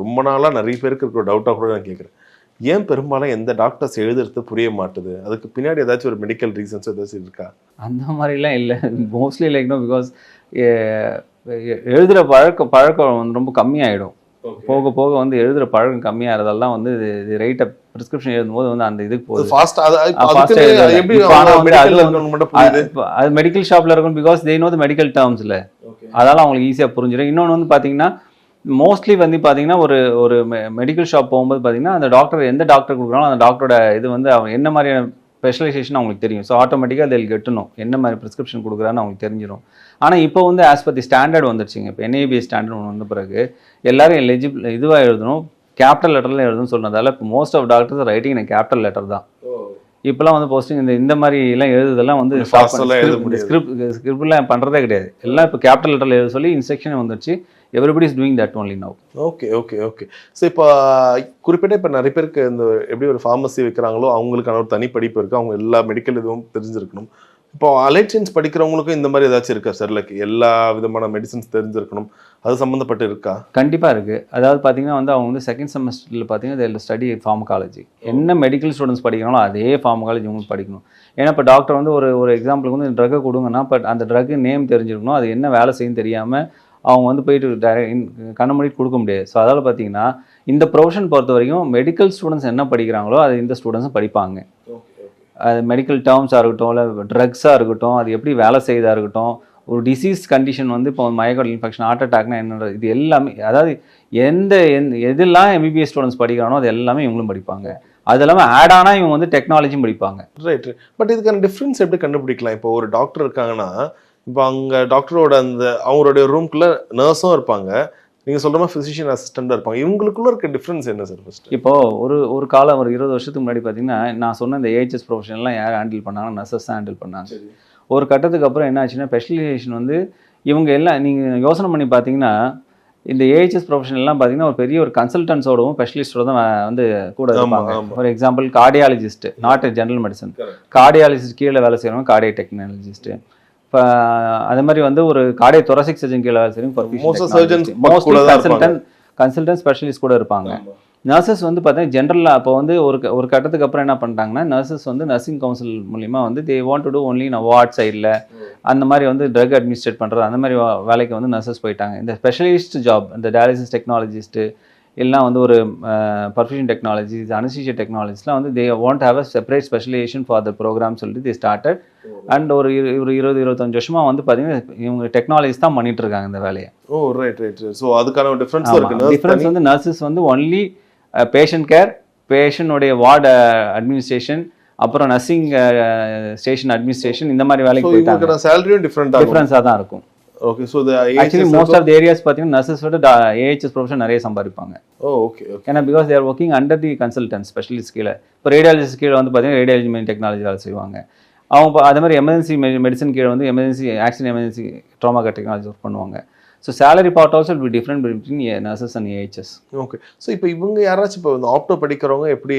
ரொம்ப நாளாக நிறைய பேருக்கு இருக்கிற டவுட்டாக கூட நான் கேட்குறேன், ஏன் பெரும்பாலும் எந்த டாக்டர்ஸ் எழுதுறது புரிய மாட்டுது? அதுக்கு பின்னாடி ஏதாச்சும் ஒரு மெடிக்கல் ரீசன்ஸ் ஏதாச்சும் இருக்கா? அந்த மாதிரிலாம் இல்லை. மோஸ்ட்லி லைக் நோ, பிகாஸ் எழுதுகிற பழக்கம் வந்து ரொம்ப கம்மியாயிடும். போக போக வந்து எழுதுகிற பழக்கம் கம்மியாகிறதெல்லாம் வந்து இது ரைட்டாக ப்ரிஸ்கிரிப்ஷன் எழுதும்போது வந்து அந்த இதுக்கு போகுது. அது மெடிக்கல் ஷாப்பில் இருக்கும், because they know the medical டேர்ம்ஸில், அதனால் அவங்களுக்கு ஈஸியாக புரிஞ்சிடும். இன்னொன்று வந்து பார்த்தீங்கன்னா மோஸ்ட்லி வந்து பார்த்தீங்கன்னா ஒரு மெடிக்கல் ஷாப் போகும்போது பார்த்தீங்கன்னா அந்த டாக்டர் எந்த டாக்டர் கொடுக்குறாலும் அந்த டாக்டரோட இது வந்து அவங்க என்ன மாதிரியான ஸ்பெஷலைசேஷன் அவங்களுக்கு தெரியும். ஸோ ஆட்டோமேட்டிக்காக அதில் கெட்டணும் என்ன மாதிரி ப்ரிஸ்கிரிப்ஷன் கொடுக்குறான்னு அவங்களுக்கு தெரிஞ்சிடும். ஆனால் இப்போ வந்து ஆஸ் பர் தி ஸ்டாண்டர்ட் வந்துருச்சுங்க. இப்போ NABS ஸ்டாண்டர்ட் ஒன்று வந்த பிறகு எல்லாரும் எலிஜிபிள் இதுவாக எழுதணும், கேபிட்டல் லெட்டரில் எழுதணும் சொன்னதால இப்போ most of doctors writing in capital letter தான். இப்போலாம் வந்து போஸ்டிங் இந்த மாதிரி எல்லாம் எழுதுதெல்லாம் வந்து ஸ்கிரிப்ட்லாம் பண்ணுறதே கிடையாது. எல்லாம் இப்போ கேபிட்டல் லெட்டரில் எழுத சொல்லி இன்ஸ்ட்ரக்ஷன் வந்துருச்சு. Everybody is doing that only now. Okay okay okay. So இப்போ குறிப்பிட்ட இப்போ நிறைய பேருக்கு இந்த எப்படி ஒரு ஃபார்மசி வைக்கிறாங்களோ அவங்களுக்கான ஒரு தனி படிப்பு இருக்குது, அவங்க எல்லா மெடிக்கல் இதுவும் தெரிஞ்சிருக்கணும். இப்போ அலைட் சயின்ஸ் படிக்கிறவங்களுக்கும் இந்த மாதிரி ஏதாச்சும் இருக்கா சார்? லைக் எல்லா விதமான மெடிசன்ஸ் தெரிஞ்சிருக்கணும், அது சம்மந்தப்பட்டு இருக்கா? கண்டிப்பாக இருக்குது. அதாவது பார்த்தீங்கன்னா வந்து அவங்க வந்து செகண்ட் செமஸ்டரில் பார்த்தீங்கன்னா இதில் ஸ்டடி ஃபார்மகாலஜி. என்ன மெடிக்கல் ஸ்டூடெண்ட்ஸ் படிக்கிறாங்களோ அதே ஃபார்மகாலஜி உங்களுக்கு படிக்கணும். ஏன்னா இப்போ டாக்டர் வந்து ஒரு எக்ஸாம்பிளுக்கு வந்து ட்ரக்கை கொடுங்கன்னா பட் அந்த ட்ரக்கு நேம் தெரிஞ்சிருக்கணும், அது என்ன வேலை செய்யும் தெரியாமல் அவங்க வந்து போயிட்டு கண்ண மூடிட்டு கொடுக்க முடியாது. ஸோ அதால் பார்த்தீங்கன்னா இந்த ப்ரொஃபஷன் பொறுத்த வரைக்கும் மெடிக்கல் ஸ்டூடெண்ட்ஸ் என்ன படிக்கிறாங்களோ அது இந்த ஸ்டூடெண்ட்ஸும் படிப்பாங்க. அது மெடிக்கல் டேர்ம்ஸாக இருக்கட்டும், இல்லை ட்ரக்ஸாக இருக்கட்டும், அது எப்படி வேலை செய்யதாக இருக்கட்டும், ஒரு டிசீஸ் கண்டிஷன் வந்து இப்போ மயோகார்டியல் இன்ஃபெக்ஷன், ஹார்ட் அட்டாக்னா என்ன, இது எல்லாமே அதாவது எதெல்லாம் MBBS ஸ்டூடெண்ட்ஸ் படிக்கிறானோ அது எல்லாமே இவங்களும் படிப்பாங்க. அது எல்லாமே ஆட் ஆனால் இவங்க வந்து டெக்னாலஜியும் படிப்பாங்க. ரைட். பட் இதுக்கான டிஃப்ரென்ஸ் எப்படி கண்டுபிடிக்கலாம்? இப்போ ஒரு டாக்டர் இருக்காங்கன்னா இப்போ அங்கே டாக்டரோட அந்த அவங்களுடைய ரூம்குள்ளே நர்ஸும் இருப்பாங்க, நீங்கள் சொல்கிற மாதிரி ஃபிசிஷியன் அசிஸ்டண்ட்டாக இருப்பாங்க, இவங்களுக்குள்ள இருக்க டிஃப்ரென்ஸ் என்ன சார்? ஃபர்ஸ்ட் இப்போது ஒரு காலம் ஒரு 20 வருஷத்துக்கு முன்னாடி பார்த்தீங்கன்னா நான் சொன்ன இந்த AHS ப்ரொஃபஷன்லாம் யார் ஹேண்டில் பண்ணாங்கன்னா நர்சஸ் தான் ஹேண்டில் பண்ணாங்க. ஒரு கட்டத்துக்கு அப்புறம் என்ன ஆச்சுன்னா ஸ்பெஷலைசேஷன் வந்து இவங்க எல்லாம் நீங்கள் யோசனை பண்ணி பார்த்தீங்கன்னா இந்த AHS ப்ரொஃபஷன் எல்லாம் பார்த்தீங்கன்னா ஒரு பெரிய ஒரு கன்சல்டன்ஸோடவும் ஸ்பெஷலிஸ்டோட தான் வந்து கூட இருப்பாங்க. For example cardiologist, not general medicine, cardiologist கீழே வேலை செய்கிறவங்க கார்டியக் டெக்னாலஜிஸ்ட்டு. இப்போ அதே மாதிரி வந்து ஒரு கார்டியக் தொராசிக் சர்ஜன் கீழே வேலை செய்கிறவங்க கன்சல்டன்ட் ஸ்பெஷலிஸ்ட் கூட இருப்பாங்க. நர்சஸ் வந்து பார்த்தீங்கன்னா ஜென்ரலாக அப்போ வந்து ஒரு கட்டத்துக்கு அப்புறம் என்ன பண்ணிட்டாங்கன்னா நர்சஸ் வந்து நர்சிங் கவுன்சில் மூலிமா வந்து they want to do only ward சைடில் அந்த மாதிரி வந்து ட்ரக் அட்மினிஸ்ட்ரேட் பண்ணுறது அந்த மாதிரி வேலைக்கு வந்து நர்சஸ் போயிட்டாங்க. இந்த ஸ்பெஷலிஸ்ட் ஜாப் இந்த டயாலிசிஸ் டெக்னாலஜிஸ்ட்டு எல்லாம் வந்து ஒரு பர்ஃபியூஷன் டெக்னாலஜிஸ் அனஸ்தீசியா டெக்னாலஜிஸ்லாம் வந்து they want have a separate specialisation for the programme சொல்லிட்டு தே ஸ்டார்டட். அண்ட் ஒரு 20-25 வருஷமாக வந்து பார்த்தீங்கன்னா இவங்க டெக்னாலஜிஸ் தான் பண்ணிட்டு இருக்காங்க இந்த வேலையை. ஓ ரைட் ரைட். ஸோ அதுக்கான ஒரு டிஃப்ரென்ஸ் இருக்கு. டிஃப்ரென்ஸ் வந்து நர்சஸ் வந்து ஒன்லி பேஷண்ட் கேர், பேஷண்ட்டுடைய வார்டு அட்மினிஸ்ட்ரேஷன், அப்புறம் நர்சிங் ஸ்டேஷன் அட்மினிஸ்ட்ரேஷன் இந்த மாதிரி வேலைக்கு போயிட்டாங்க. சேலரியும் டிஃப்ரென்ஸாக தான் இருக்கும். Okay. So actually most of the areas பார்த்தீங்கன்னா நர்சஸ் விட ஏஹெச்எஸ் ப்ரொஃபஷன் நிறைய சம்பாதிப்பாங்க. ஓகே. ஏன்னா because they're working under the consultant specialist கீழே. இப்போ ரேடியாலஜிஸ்ட் கீழே வந்து பார்த்தீங்கன்னா ரேடியாலஜி டெக்னாலஜி வேலை செய்வாங்க. அவங்க அதே மாதிரி எமர்ஜென்சி மெடிசன் கீழே வந்து accident emergency trauma technology work பண்ணுவாங்க. So salary part also will be different between nurses and AHS. Okay. So இப்போ இவங்க யாராச்சும் இப்போ இந்த ஆப்டோ படிக்கிறவங்க எப்படி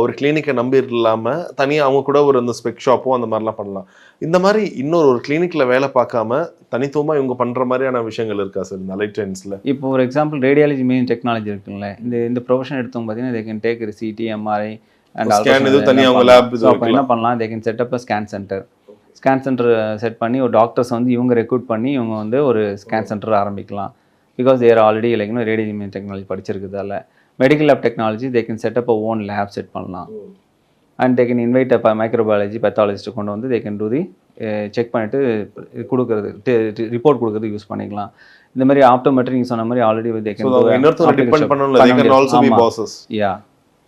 ஒரு கிளினிக்கை நம்பி இல்லாமல் தனியாக அவங்க கூட ஒரு இந்த ஸ்பெக் ஷாப்போ அந்த மாதிரிலாம் பண்ணலாம். இந்த மாதிரி ஒரு கிளினிக்கில் வேலை பார்க்காம தனித்துவமாக இவங்க பண்ணுற மாதிரியான விஷயங்கள் இருக்கா சார் இந்த அலைட் ட்ரெண்ட்ஸில்? இப்போ ஒரு எக்ஸாம்பிள் ரேடியாலஜி மெயின் டெக்னாலஜி இருக்குங்களே, இந்த ப்ரொஃபஷன் எடுத்தவங்க பார்த்தீங்கன்னா they can take CT, MRI and scan இது தனியாக அவங்க லேப் என்ன பண்ணலாம், they can set up scan centre. Scan centre set பண்ணி ஒரு டாக்டர்ஸ் வந்து இவங்க ரெக்ரூட் பண்ணி இவங்க வந்து ஒரு ஸ்கேன் சென்டர் ஆரம்பிக்கலாம். Because they're already like radio technology படிச்சிருக்கிறதால medical lab technology they can set up own lab set பண்ணலாம். And they can invite a microbiology pathologist கொண்டு வந்து they can do the check பண்ணிட்டு கொடுக்குறது ரிப்போர்ட் கொடுக்குறது use பண்ணிக்கலாம். இந்த மாதிரி ஆப்டோமெட்ரி நீங்கள் சொன்ன மாதிரி already they can yeah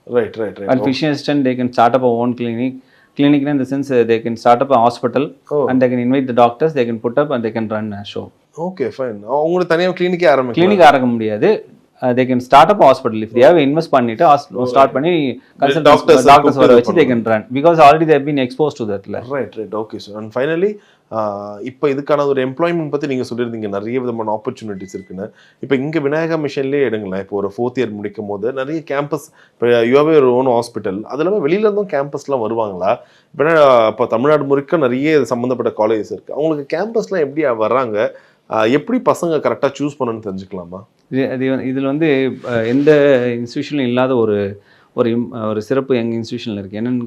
right right right. And physician assistant they can start up own clinic. Clinic in the sense they can start up a hospital and they can invite the doctors, they can put up and they can run a show. Okay fine. அவங்க தனியா clinic ஆரம்பிக்கலாம். Clinic ஆரம்பிக்க முடியாது. They can start up a hospital if they have invest பண்ணிட்டு start பண்ணி consult doctors வர வச்சு they can run because already they have been exposed to that. Right right. Okay sir. And finally இப்போ இதுக்கான ஒரு employment பற்றி நீங்கள் சொல்லியிருந்தீங்க நிறைய விதமான ஆப்பர்ச்சுனிட்டிஸ் இருக்குன்னு. இப்போ இங்கே விநாயகா மிஷன்லேயே எடுங்களேன். இப்போ ஒரு 4th இயர் முடிக்கும் போது நிறைய கேம்பஸ் இப்போ யூஆவே ஒரு ஓன் ஹாஸ்பிட்டல் அது இல்லாமல் வெளியிலேருந்தும் கேம்பஸ்லாம் வருவாங்களா? இப்போ தமிழ்நாடு முழுக்க நிறைய சம்மந்தப்பட்ட காலேஜஸ் இருக்குது. அவங்களுக்கு கேம்பஸ்லாம் எப்படி வர்றாங்க, எப்படி பசங்க கரெக்டாக சூஸ் பண்ணணும்னு தெரிஞ்சுக்கலாமா? இதில் வந்து எந்த இன்ஸ்டியூஷனும் இல்லாத ஒரு சிறப்பு எங்கள் இன்ஸ்டியூஷனில் இருக்குது. என்னென்னு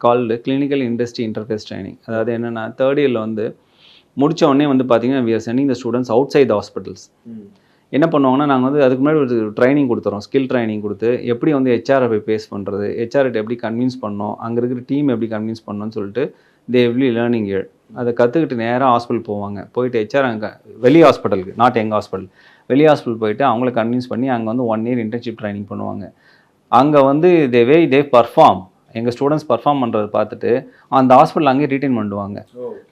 called clinical industry interface training. அதாவது என்னென்னா 3rd இயரில் வந்து முடித்த உடனே வந்து பார்த்தீங்கன்னா we are sending the students outside the hospitals. என்ன பண்ணுவாங்கன்னா நாங்கள் வந்து அதுக்கு முன்னாடி ஒரு ட்ரைனிங் கொடுத்துறோம், ஸ்கில் ட்ரைனிங் கொடுத்து எப்படி வந்து ஹெச்ஆரை போய் பேஸ் பண்ணுறது, ஹெச்ஆர்கிட்ட எப்படி கன்வின்ஸ் பண்ணோம், அங்கே இருக்கிற டீம் எப்படி கன்வின்ஸ் பண்ணணும்னு சொல்லிட்டு தே எவ்ரி லேர்னிங் இயர் அதை கற்றுக்கிட்டு நேராக ஹாஸ்பிட்டல் போவாங்க. போயிட்டு ஹெச்ஆர் அங்கே வெளி ஹாஸ்பிட்டலுக்கு, நாட் எங்கள் ஹாஸ்பிட்டல், வெளி ஹாஸ்பிட்டல் போயிட்டு அவங்கள கன்வின்ஸ் பண்ணி அங்கே வந்து 1 year இன்டர்ன்ஷிப் ட்ரைனிங் பண்ணுவாங்க. அங்கே வந்து தே பர்ஃபார்ம், எங்கள் ஸ்டூடெண்ட்ஸ் பர்ஃபார்ம் பண்ணுறதை பார்த்துட்டு அந்த ஹாஸ்பிட்டல் அங்கேயே ரீட்டைன் பண்ணுவாங்க.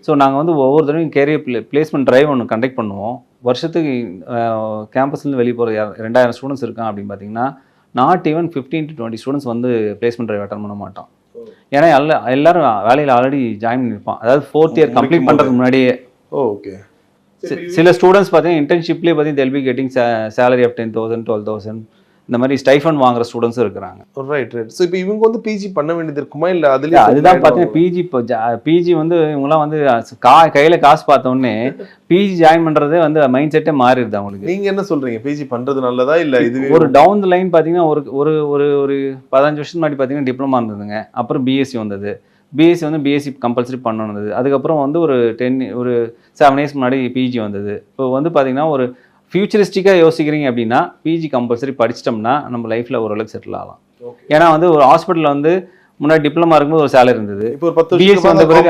ஸோ நாங்கள் வந்து ஒவ்வொரு தடவையும் கேரியர் பிளேஸ்மெண்ட் ட்ரைவ் ஒன்று கண்டக்ட் பண்ணுவோம். வருஷத்துக்கு கேம்பஸ்லேருந்து வெளியே போகிற 2000 ஸ்டூடெண்ட்ஸ் இருக்கான் அப்படின்னு பார்த்தீங்கன்னா நாட் ஈவன் 15 to 20 ஸ்டூடெண்ட்ஸ் வந்து பிளேஸ்மெண்ட் ட்ரைவ் அட்டன் பண்ண மாட்டோம். ஏன்னா எல்லாரும் வேலையில் ஆல்ரெடி ஜாயின் பண்ணியிருப்பான். அதாவது 4th இயர் கம்ப்ளீட் பண்ணுறதுக்கு முன்னாடியே. ஓகே. சில ஸ்டூடெண்ட்ஸ் பார்த்தீங்கன்னா இன்டர்ன்ஷிப்லேயே பார்த்தீங்கன்னா they'll be getting salary of 10,000 12,000 இந்த மாதிரி ஸ்டைஃபன் வாங்குற ஸ்டூடெண்ட்ஸும் இருக்கிறாங்க. Right right. ஸோ இப்போ இவங்க வந்து பிஜி பண்ண வேண்டியது இருக்குமா இல்லை அதுலேயே? அதுதான் பார்த்தீங்கன்னா பிஜி. இப்போ பிஜி வந்து இவங்களாம் வந்து கையில் காசு பார்த்தோன்னே பிஜி ஜாயின் பண்ணுறதே வந்து மைண்ட் செட்டே மாறிடுது அவங்களுக்கு. நீங்கள் என்ன சொல்கிறீங்க, பிஜி பண்ணுறது நல்லதா இல்லை இது? ஒரு டவுன் த லைன் பார்த்தீங்கன்னா ஒரு 15 வருஷம் முன்னாடி பார்த்தீங்கன்னா டிப்ளமா இருந்ததுங்க. அப்புறம் பிஎஸ்சி வந்தது. பிஎஸ்சி வந்து பிஎஸ்சி கம்பல்சரி பண்ணணுது. அதுக்கப்புறம் வந்து ஒரு 7 years முன்னாடி பிஜி வந்தது. இப்போ வந்து பார்த்தீங்கன்னா ஒரு ஃபியூச்சரிஸ்டிக்காக யோசிக்கிறீங்க அப்படின்னா பிஜி கம்பல்சரி படிச்சிட்டோம்னா நம்ம லைஃப்பில் ஓரளவுக்கு செட்டில் ஆகலாம். ஏன்னா வந்து ஒரு ஹாஸ்பிட்டலில் வந்து முன்னாடி டிப்ளமா இருக்கும்போது ஒரு சேலரி இருந்தது. பிஎஸ்சி வந்த பிறகு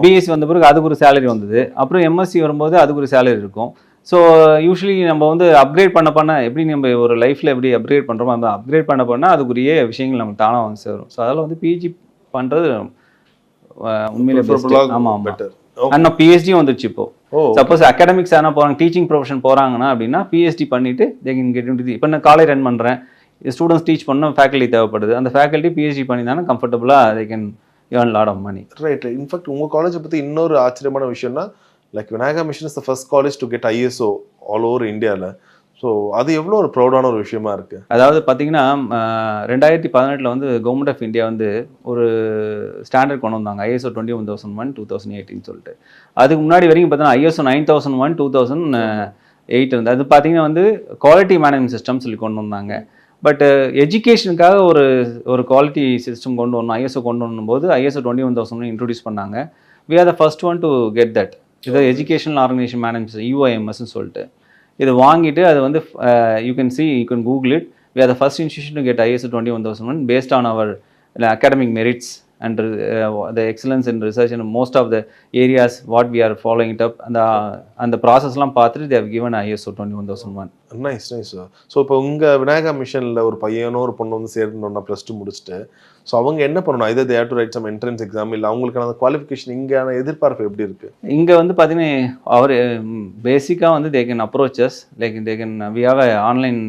பிஎஸ்சி வந்த பிறகு அதுக்கு ஒரு சேலரி வந்தது. அப்புறம் எம்எஸ்சி வரும்போது அதுக்கு ஒரு சேலரி இருக்கும். ஸோ யூஸ்வலி நம்ம வந்து அப்கிரேட் பண்ண எப்படி நம்ம ஒரு லைஃப்பில் எப்படி அப்கிரேட் பண்ணுறோமோ அந்த அப்கிரேட் பண்ண அதுக்குரிய விஷயங்கள் நமக்கு தானாக வந்து சேரும். ஸோ அதில் வந்து பிஜி பண்ணுறது உண்மையிலே ஆமாம். ஆனால் பிஹெச்டி வந்துருச்சு இப்போ. சப்போஸ் அகாடமிக்ஸ் ஆனால் போகிறாங்க, டீச்சிங் ப்ரொஃபஷன் போகிறாங்கன்னா அப்படின்னா பிஹெச்டி பண்ணிட்டு தே கேன் கெட் இன்டு தி. இப்போ நான் காலேஜ் ரன் பண்ணுறேன், ஸ்டூடெண்ட்ஸ் டீச் பண்ண ஃபேக்கல்ட்டி தேவைப்படுது. அந்த ஃபேக்கல்ட்டி பிஹெச்டி பண்ணி தானே கம்ஃபர்டபுளாக they can earn lot of money. Right. In fact உங்கள் காலேஜை பற்றி இன்னொரு ஆச்சரியமான விஷயம்னா like Vinayaka mission is the first college to get ISO all over இந்தியாவில். ஸோ அது எவ்வளோ ஒரு ப்ரௌடான ஒரு விஷயமா இருக்குது. அதாவது பார்த்தீங்கன்னா 2018 வந்து கவர்மெண்ட் ஆஃப் இந்தியா வந்து ஒரு ஸ்டாண்டர்ட் கொண்டு வந்தாங்க, ISO 21001 2018 சொல்லிட்டு. அதுக்கு முன்னாடி வரைக்கும் பார்த்தீங்கன்னா ISO 9001 2008 இருந்தது. அது பார்த்தீங்கன்னா வந்து குவாலிட்டி மேனேஜ்மெண்ட் சிஸ்டம் சொல்லி கொண்டு வந்தாங்க. பட் எஜுகேஷனுக்காக ஒரு குவாலிட்டி சிஸ்டம் கொண்டு வரணும், ஐஎஸ்ஓ கொண்டு வரும்போது ஐஎஸ்ஓ 21000 இன்ட்ரடியூஸ் பண்ணாங்க. We are the first one to get that. இது எஜுகேஷனல் ஆர்கனைசேஷன் மேனேஜ்மெண்ட் யூஐஎம்எஸ்ன்னு சொல்லிட்டு இதை வாங்கிட்டு அது வந்து you can Google it. We are the first institution to get ISO 21001 based on our academic merits and the excellence in research in most of the areas what we are following it up and the process லாம் பார்த்துட்டு they have given ISO 21001. Nice nice. So இப்போ உங்கள் விநாயகா மிஷனில் ஒரு பையனோ ஒரு பொண்ணு வந்து சேர்ந்தோன்னா +2 முடிச்சுட்டு ஸோ அவங்க என்ன பண்ணணும்? இதே they have to write some entrance exam இல்லை அவங்களுக்கான குவாலிஃபிகேஷன் இங்கான எதிர்பார்ப்பு எப்படி இருக்குது? இங்கே வந்து பார்த்தீங்கன்னா அவர் பேசிக்காக வந்து they can approach us like they can we have a online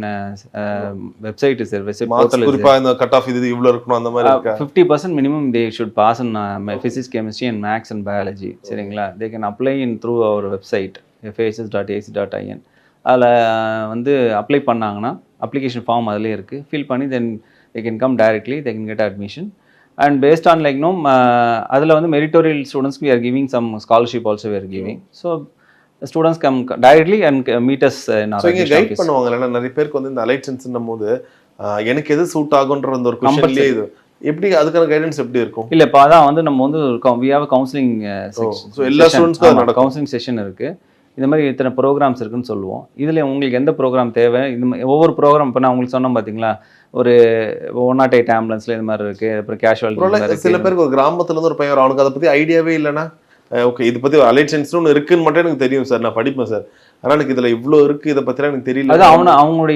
website is there, website portal is குறிப்பாக இந்த கட் ஆஃப் இது இவ்வளோ இருக்கணும் அந்த மாதிரி இருக்கா? 50% minimum they should pass in physics, chemistry and maths and biology. சரிங்களா? they can apply in through our website fahs.ac.in. அதில் வந்து அப்ளை பண்ணாங்கன்னா அப்ளிகேஷன் ஃபார்ம் அதிலே இருக்குது, ஃபில் பண்ணி தென் they can come directly, they can get admission and based on like அதில் வந்து மெரிட்டோரியல் ஸ்டூடெண்ட்ஸ்க்கு we are giving some scholarship also we are giving. So the students come directly and meet us in our இங்கே guide பண்ணுவாங்க. ஏன்னா நிறைய பேருக்கு வந்து இந்த அலைட் சென்ஸ்ன்னும் போது எனக்கு எது சூட் ஆகுன்ற அந்த ஒரு கொஸ்டின்லேயே இது எப்படி அதுக்கான கைடன்ஸ் எப்படி இருக்கும்? இல்லை இப்போ அதான் வந்து நம்ம வந்து we have a counseling section. So எல்லா ஸ்டூடெண்ட்ஸ்க்கும் கவுன்சிலிங் செஷன் இருக்குது. இந்த மாதிரி இத்தனை ப்ரோக்ராம்ஸ் இருக்குன்னு சொல்லுவோம். இதில் உங்களுக்கு எந்த ப்ரோக்ராம் தேவை, இந்த மாதிரி ஒவ்வொரு ப்ரோக்ராம் இப்போ நான் உங்களுக்கு சொன்னோம் பார்த்தீங்களா, ஒரு 108 ஆம்புலன்ஸில் இது மாதிரி இருக்குது, அப்புறம் கேஷுவல். சில பேருக்கு ஒரு கிராமத்துலேருந்து ஒரு பையன் அவனுக்கு அதை பற்றி ஐடியாவே இல்லைன்னா ஓகே இதை பற்றி அலைட் சென்ஸ்னு ஒன்று இருக்குன்னு மட்டும் எனக்கு தெரியும் சார், நான் படிப்பேன் சார், ஆனால் எனக்கு இதில் இவ்வளோ இருக்குது இதை பற்றிலாம் எனக்கு தெரியல. அது அவங்களோட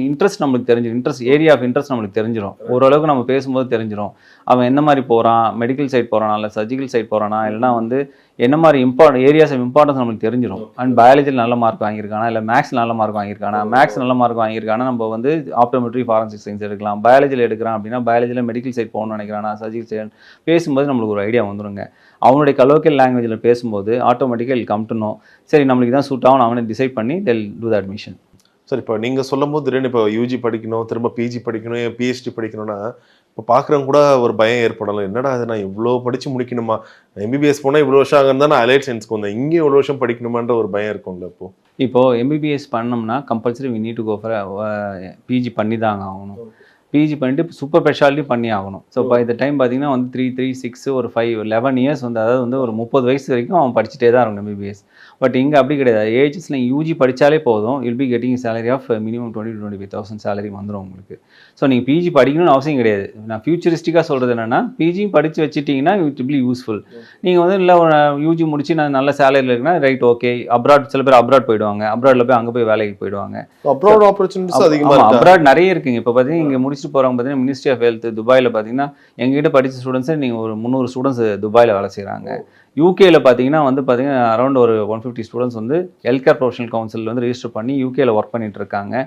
இன்ட்ரெஸ்ட் நம்மளுக்கு தெரிஞ்சிடும், ஏரியா ஆஃப் இன்ட்ரெஸ்ட் நம்மளுக்கு தெரிஞ்சிடும். ஓரளவுக்கு நம்ம பேசும்போது தெரிஞ்சிடும் அவன் எந்த மாதிரி போகிறான், மெடிக்கல் சைட் போகிறானா இல்லை சர்ஜிக்கல் சைட் போகிறானா, இல்லைனா வந்து என்ன மாதிரி ஏரியாஸ் ஆஃப் இம்பார்ட்டன்ஸ் நம்மளுக்கு தெரிஞ்சிடும். அண்ட் பயாலஜியில் நல்ல மார்க் வாங்கியிருக்கானா, இல்லை மேக்ஸ் நல்ல மார்க் வாங்கியிருக்கானா, மேக்ஸ் நல்ல மார்க் வாங்கியிருக்கானா நம்ம வந்து ஆப்டோமெட்ரி ஃபாரன்சிக் சயின்ஸ் எடுக்கலாம். பயாலஜியில் எடுக்கிறான் அப்படின்னா பயாலஜியில் மெடிக்கல் சைட் போகணும்னு நினைக்கிறானா, சர்ஜிக்கல் சைட் பேசும்போது நம்மளுக்கு ஒரு ஐடியா வந்துடுங்க. அவனுடைய கலோக்கல் லாங்குவேஜில் பேசும்போது ஆட்டோமேட்டிக்காக கம் டு நோ, சரி நம்மளுக்கு தான் சூட் ஆகும் அவனை டிசைட் பண்ணி they'll do the admission. Sir இப்போ நீங்கள் சொல்லும் போது திடீர்னு இப்போ யூஜி படிக்கணும், திரும்ப பிஜி படிக்கணும், பிஹெச்டி படிக்கணும்னா இப்போ பார்க்குறவங்க கூட ஒரு பயம் ஏற்படலாம். என்னடா அது நான் இவ்வளோ படித்து முடிக்கணுமா, எம்பிபிஎஸ் போனால் இவ்வளோ வருஷம் ஆகுன்னு தான் நான் அலைட் சயின்ஸ்க்கு வந்தேன், இங்கே இவ்வளோ வருஷம் படிக்கணுமான்ற ஒரு பயம் இருக்கும்ல. இப்போது எம்பிபிஎஸ் பண்ணோம்னா compulsory we need to go for PG பண்ணி தாங்க ஆகணும். பிஜி பண்ணிட்டு சூப்பர் ஸ்பெஷாலிட்டி பண்ணி ஆகணும். ஸோ இப்போ இந்த டைம் பார்த்தீங்கன்னா வந்து 3, 6 ஒரு 5, 11 இயர்ஸ் வந்து அதாவது வந்து ஒரு 30 வயசு வரைக்கும் அவன் படிச்சுட்டே தான் இருக்கணும் எம்பிபிஎஸ். பட் இங்கே அப்படி கிடையாது. ஏஜஸ்ல யூஜி படித்தாலே போதும், will be getting salary of minimum 20,000 to 25,000 salary வந்துடும் உங்களுக்கு. ஸோ நீங்கள் பிஜி படிக்கணும்னு அவசியம் கிடையாது. நான் ஃபியூச்சரிஸ்டிக்காக சொல்கிறது என்னென்னா, பிஜியும் படித்து வச்சுட்டிங்கன்னா இட் வில் பி யூஸ்ஃபுல். நீங்கள் வந்து இல்லை யூஜி முடிச்சு நான் நல்ல சேலரியில் இருக்குன்னா ரைட் ஓகே. அப்ராட் சில பேர் அப்ராட் போயிடுவாங்க, அப்ராடில் போய் அங்கே போய் வேலைக்கு போயிடுவாங்க. அப்ராட் ஆப்பர்ச்சுனிட்டிஸ் அதிகமாக அப்ராட் நிறைய இருக்குங்க. இப்போ பார்த்தீங்கன்னா இங்கே முடிச்சுட்டு போகிறவங்க பார்த்தீங்கன்னா மினிஸ்ட்ரி ஆஃப் ஹெல்த் துபாயில் பார்த்தீங்கன்னா எங்ககிட்ட படித்த ஸ்டூடெண்ட்ஸை நீங்கள் ஒரு 300 ஸ்டூடெண்ட்ஸ் துபாயில் வேலை செய்கிறாங்க. யூகேல பார்த்தீங்கன்னா அரௌண்ட் ஒரு 150 ஸ்டூடெண்ட்ஸ் வந்து ஹெல்த்கேர் ப்ரொஃபஷனல் கவுன்சில் வந்து ரிஜிஸ்டர் பண்ணி யூகேல ஒர்க் பண்ணிட்டு இருக்காங்க.